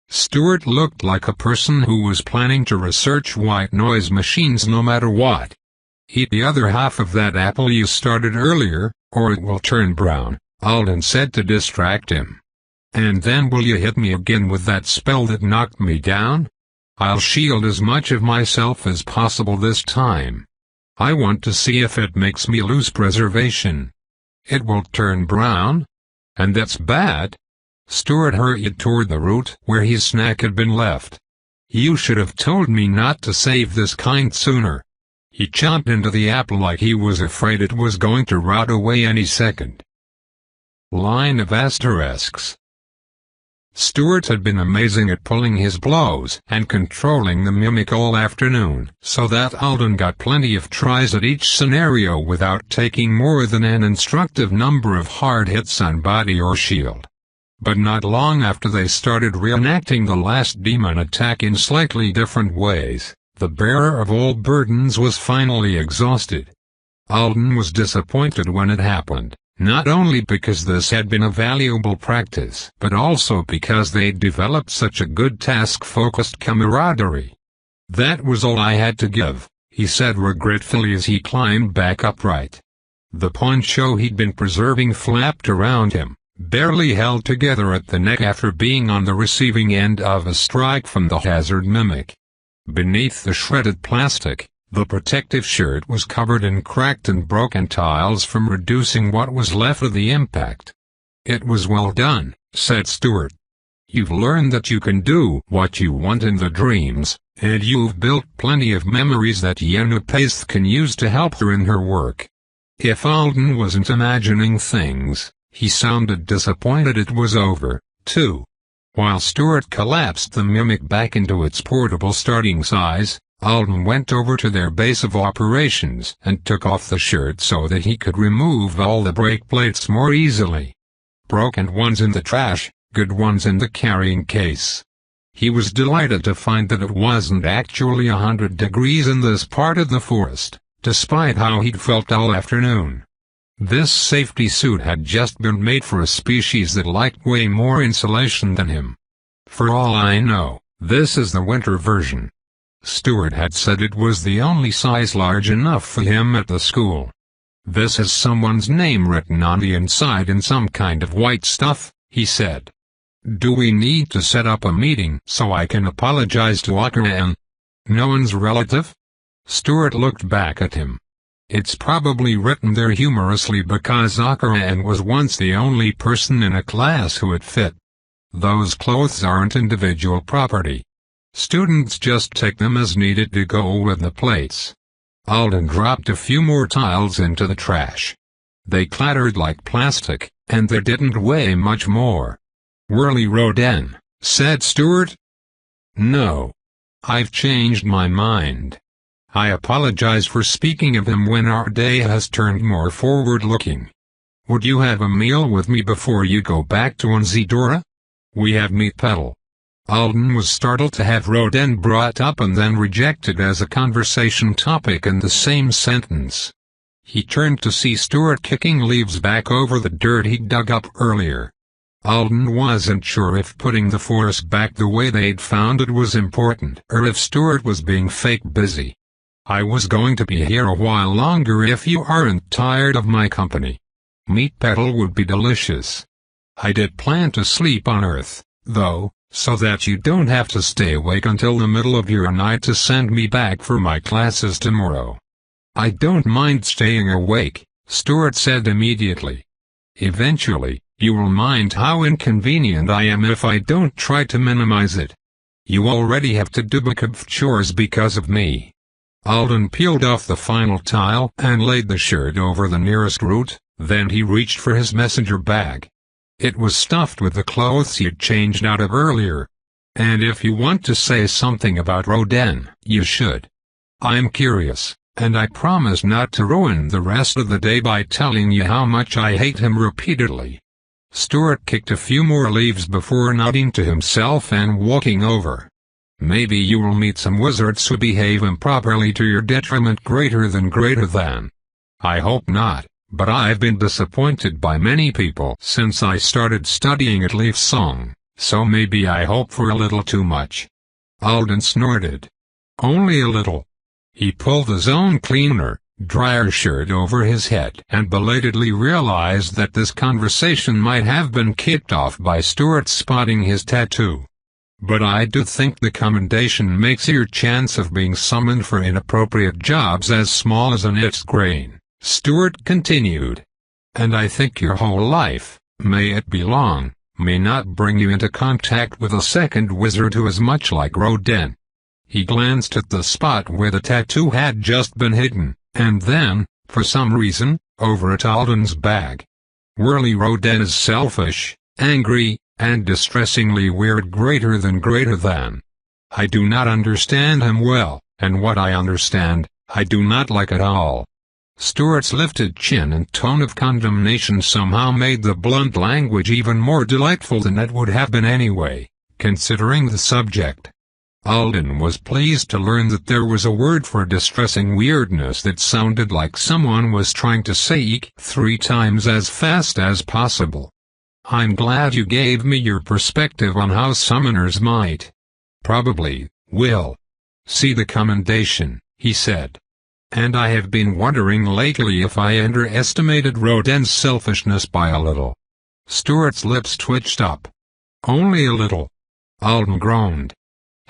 Stuart looked like a person who was planning to research white noise machines no matter what. Eat the other half of that apple you started earlier, or it will turn brown, Alden said to distract him. And then will you hit me again with that spell that knocked me down? I'll shield as much of myself as possible this time. I want to see if it makes me lose preservation. It will turn brown? And that's bad? Stuart hurried toward the route where his snack had been left. You should have told me not to save this kind sooner. He chomped into the apple like he was afraid it was going to rot away any second. Line of asterisks. Stuart had been amazing at pulling his blows and controlling the mimic all afternoon, so that Alden got plenty of tries at each scenario without taking more than an instructive number of hard hits on body or shield. But not long after they started reenacting the last demon attack in slightly different ways, the bearer of all burdens was finally exhausted. Alden was disappointed when it happened, not only because this had been a valuable practice, but also because they'd developed such a good task-focused camaraderie. "That was all I had to give," he said regretfully as he climbed back upright. The poncho he'd been preserving flapped around him, barely held together at the neck after being on the receiving end of a strike from the hazard mimic. Beneath the shredded plastic, the protective shirt was covered in cracked and broken tiles from reducing what was left of the impact. "It was well done," said Stuart. "You've learned that you can do what you want in the dreams, and you've built plenty of memories that Yennepaith can use to help her in her work." If Alden wasn't imagining things, he sounded disappointed it was over, too. While Stuart collapsed the mimic back into its portable starting size, Alden went over to their base of operations and took off the shirt so that he could remove all the brake plates more easily. Broken ones in the trash, good ones in the carrying case. He was delighted to find that it wasn't actually 100 degrees in this part of the forest, despite how he'd felt all afternoon. This safety suit had just been made for a species that liked way more insulation than him. "For all I know, this is the winter version." Stuart had said it was the only size large enough for him at the school. "This has someone's name written on the inside in some kind of white stuff," he said. "Do we need to set up a meeting so I can apologize to Akira? No one's relative?" Stuart looked back at him. "It's probably written there humorously because Akira was once the only person in a class who it fit. Those clothes aren't individual property. Students just take them as needed to go with the plates." Alden dropped a few more tiles into the trash. They clattered like plastic, and they didn't weigh much more. "Whirly Rodin," said Stuart. "No. I've changed my mind. I apologize for speaking of him when our day has turned more forward-looking. Would you have a meal with me before you go back to Unzidora? We have meat petal." Alden was startled to have Rodin brought up and then rejected as a conversation topic in the same sentence. He turned to see Stuart kicking leaves back over the dirt he'd dug up earlier. Alden wasn't sure if putting the forest back the way they'd found it was important, or if Stuart was being fake busy. "I was going to be here a while longer if you aren't tired of my company. Meat petal would be delicious. I did plan to sleep on Earth, though, so that you don't have to stay awake until the middle of your night to send me back for my classes tomorrow." "I don't mind staying awake," Stuart said immediately. "Eventually, you will mind how inconvenient I am if I don't try to minimize it. You already have to do a couple of chores because of me." Alden peeled off the final tile and laid the shirt over the nearest root, then he reached for his messenger bag. It was stuffed with the clothes he'd changed out of earlier. "And if you want to say something about Rodin, you should. I'm curious, and I promise not to ruin the rest of the day by telling you how much I hate him repeatedly." Stuart kicked a few more leaves before nodding to himself and walking over. "Maybe you will meet some wizards who behave improperly to your detriment greater than. I hope not. But I've been disappointed by many people since I started studying at Leaf Song, so maybe I hope for a little too much." Alden snorted. "Only a little." He pulled his own cleaner, drier shirt over his head and belatedly realized that this conversation might have been kicked off by Stuart spotting his tattoo. "But I do think the commendation makes your chance of being summoned for inappropriate jobs as small as an ant's grain," Stuart continued. "And I think your whole life, may it be long, may not bring you into contact with a second wizard who is much like Rodin." He glanced at the spot where the tattoo had just been hidden, and then, for some reason, over at Alden's bag. "Whirly Rodin is selfish, angry, and distressingly weird greater than. I do not understand him well, and what I understand, I do not like at all. Stuart's lifted chin and tone of condemnation somehow made the blunt language even more delightful than it would have been anyway, considering the subject. Alden was pleased to learn that there was a word for distressing weirdness that sounded like someone was trying to say eek 3 times as fast as possible. I'm glad you gave me your perspective on how summoners might. Probably, will. See the commendation, he said. And I have been wondering lately if I underestimated Rodin's selfishness by a little. Stuart's lips twitched up. Only a little. Alden groaned.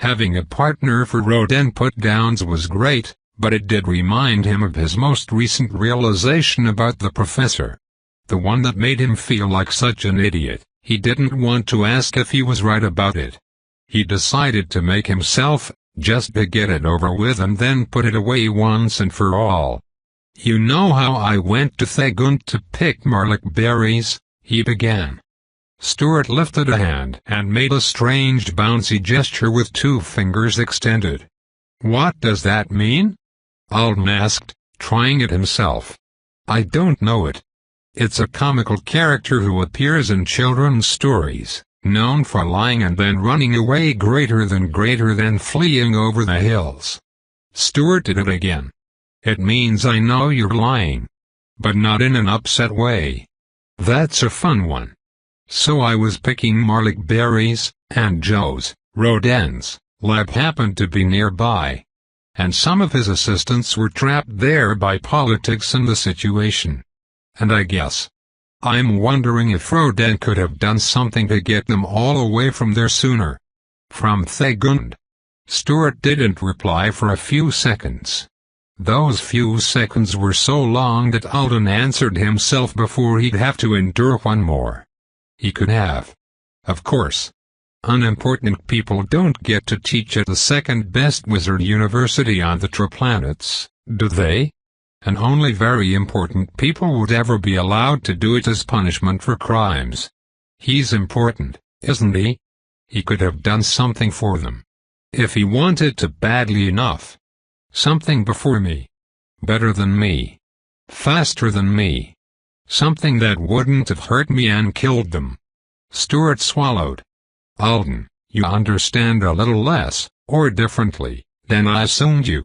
Having a partner for Rodin put-downs was great, but it did remind him of his most recent realization about the professor. The one that made him feel like such an idiot. He didn't want to ask if he was right about it. He decided to make himself, just to get it over with and then put it away once and for all. You know how I went to Thegund to pick marlick berries, he began. Stuart lifted a hand and made a strange bouncy gesture with 2 fingers extended. What does that mean? Alden asked, trying it himself. I don't know it. It's a comical character who appears in children's stories, known for lying and then running away greater than fleeing over the hills. Stuart did it again. It means I know you're lying. But not in an upset way. That's a fun one. So I was picking marlick berries, and Rodin's lab happened to be nearby. And some of his assistants were trapped there by politics and the situation. And I guess. I'm wondering if Rodin could have done something to get them all away from there sooner. From Thegund. Stuart didn't reply for a few seconds. Those few seconds were so long that Alden answered himself before he'd have to endure one more. He could have. Of course. Unimportant people don't get to teach at the second-best wizard university on the Triplanets, do they? And only very important people would ever be allowed to do it as punishment for crimes. He's important, isn't he? He could have done something for them. If he wanted to badly enough. Something before me. Better than me. Faster than me. Something that wouldn't have hurt me and killed them. Stuart swallowed. Alden, you understand a little less, or differently, than I assumed you.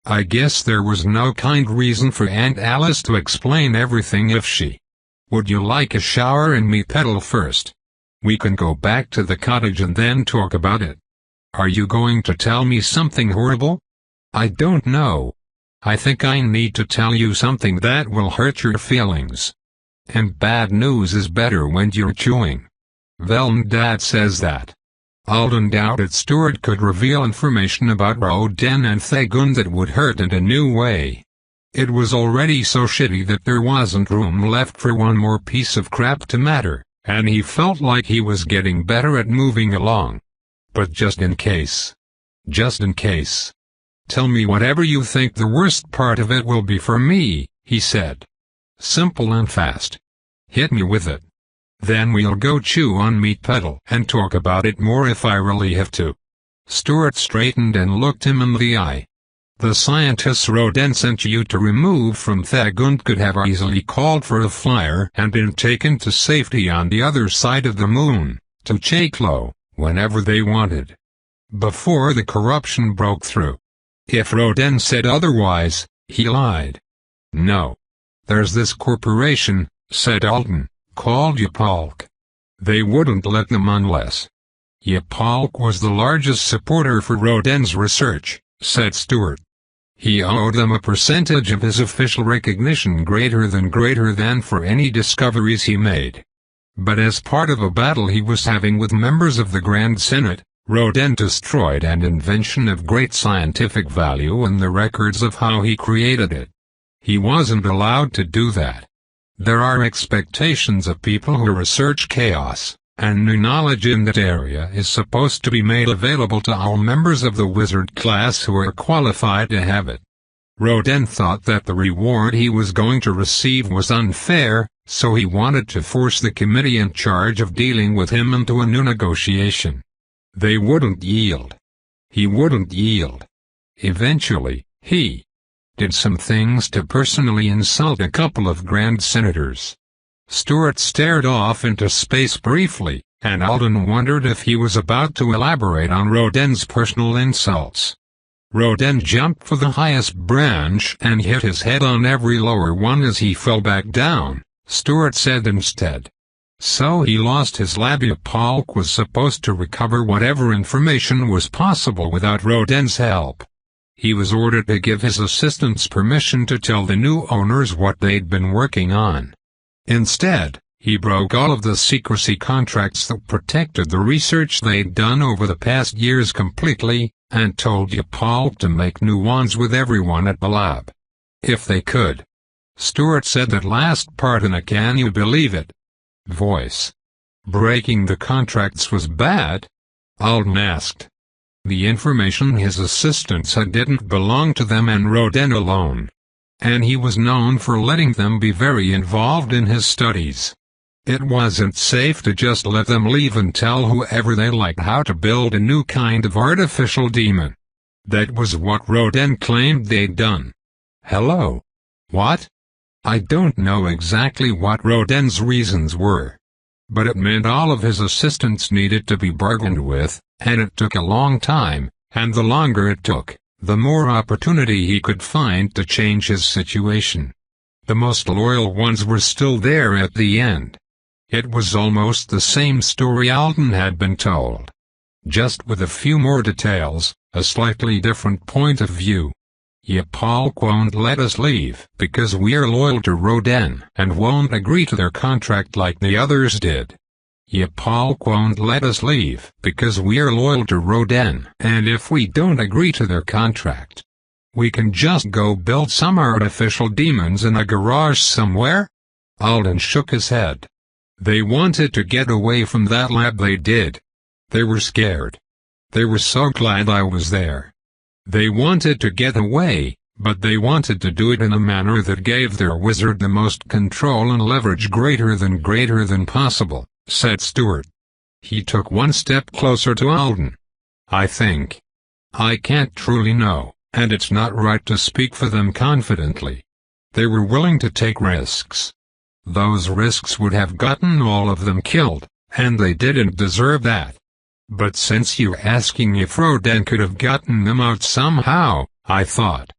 I guess there was no kind reason for Aunt Alice to explain everything if she. Would you like a shower and me pedal first? We can go back to the cottage and then talk about it. Are you going to tell me something horrible? I don't know. I think I need to tell you something that will hurt your feelings. And bad news is better when you're chewing. Velm Dad says that. Alden doubted Stuart could reveal information about Rodin and Thegund that would hurt in a new way. It was already so shitty that there wasn't room left for one more piece of crap to matter, and he felt like he was getting better at moving along. But just in case. Just in case. Tell me whatever you think the worst part of it will be for me, he said. Simple and fast. Hit me with it. Then we'll go chew on meat pedal and talk about it more if I really have to. Stuart straightened and looked him in the eye. The scientists Rodin sent you to remove from Thegund could have easily called for a flyer and been taken to safety on the other side of the moon, to Chaklo, whenever they wanted. Before the corruption broke through. If Rodin said otherwise, he lied. No. There's this corporation, said Alden, called Yapalk. They wouldn't let them unless. Yapalk was the largest supporter for Rodin's research, said Stuart. He owed them a percentage of his official recognition greater than for any discoveries he made. But as part of a battle he was having with members of the Grand Senate, Rodin destroyed an invention of great scientific value and the records of how he created it. He wasn't allowed to do that. There are expectations of people who research chaos, and new knowledge in that area is supposed to be made available to all members of the wizard class who are qualified to have it. Rodin thought that the reward he was going to receive was unfair, so he wanted to force the committee in charge of dealing with him into a new negotiation. They wouldn't yield. He wouldn't yield. Eventually, he did some things to personally insult a couple of grand senators. Stewart stared off into space briefly, and Alden wondered if he was about to elaborate on Rodin's personal insults. Rodin jumped for the highest branch and hit his head on every lower one as he fell back down, Stewart said instead. So he lost his labia. Polk was supposed to recover whatever information was possible without Rodin's help. He was ordered to give his assistants permission to tell the new owners what they'd been working on. Instead, he broke all of the secrecy contracts that protected the research they'd done over the past years completely, and told Polk to make new ones with everyone at the lab. If they could. Stewart said that last part in a "can you believe it" voice. Breaking the contracts was bad? Alden asked. The information his assistants had didn't belong to them and Rodin alone. And he was known for letting them be very involved in his studies. It wasn't safe to just let them leave and tell whoever they liked how to build a new kind of artificial demon. That was what Rodin claimed they'd done. Hello? What? I don't know exactly what Rodin's reasons were. But it meant all of his assistants needed to be bargained with, and it took a long time, and the longer it took, the more opportunity he could find to change his situation. The most loyal ones were still there at the end. It was almost the same story Alden had been told. Just with a few more details, a slightly different point of view. Polk won't let us leave because we're loyal to Rodin and won't agree to their contract like the others did. Polk won't let us leave because we're loyal to Rodin, and if we don't agree to their contract, we can just go build some artificial demons in a garage somewhere? Alden shook his head. They wanted to get away from that lab. They did. They were scared. They were so glad I was there. They wanted to get away, but they wanted to do it in a manner that gave their wizard the most control and leverage greater than possible, said Stewart. He took one step closer to Alden. I think. I can't truly know, and it's not right to speak for them confidently. They were willing to take risks. Those risks would have gotten all of them killed, and they didn't deserve that. But since you're asking if Rodin could have gotten them out somehow, I thought.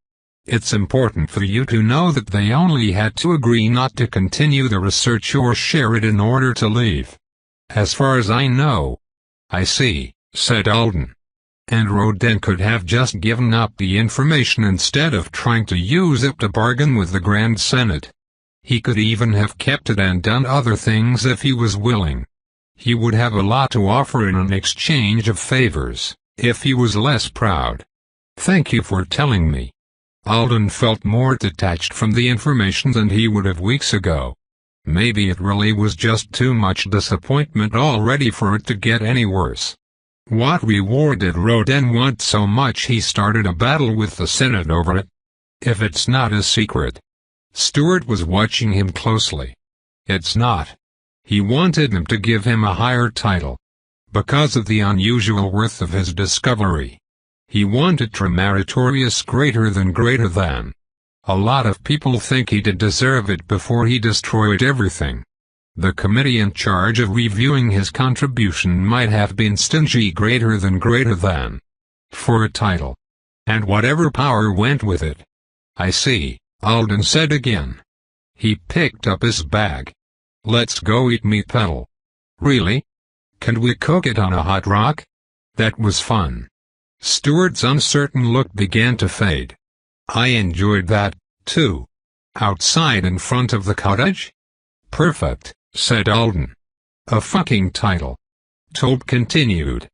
It's important for you to know that they only had to agree not to continue the research or share it in order to leave. As far as I know. I see, said Alden. And Rodin could have just given up the information instead of trying to use it to bargain with the Grand Senate. He could even have kept it and done other things if he was willing. He would have a lot to offer in an exchange of favors, if he was less proud. Thank you for telling me. Alden felt more detached from the information than he would have weeks ago. Maybe it really was just too much disappointment already for it to get any worse. What reward did Rodin want so much he started a battle with the Senate over it? If it's not a secret. Stewart was watching him closely. It's not. He wanted them to give him a higher title. Because of the unusual worth of his discovery. He wanted meritorious greater than. A lot of people think he did deserve it before he destroyed everything. The committee in charge of reviewing his contribution might have been stingy greater than. For a title. And whatever power went with it. I see, Alden said again. He picked up his bag. Let's go eat meat pedal. Really? Can we cook it on a hot rock? That was fun. Stewart's uncertain look began to fade. I enjoyed that, too. Outside in front of the cottage? Perfect, said Alden. A fucking title. Tobe continued.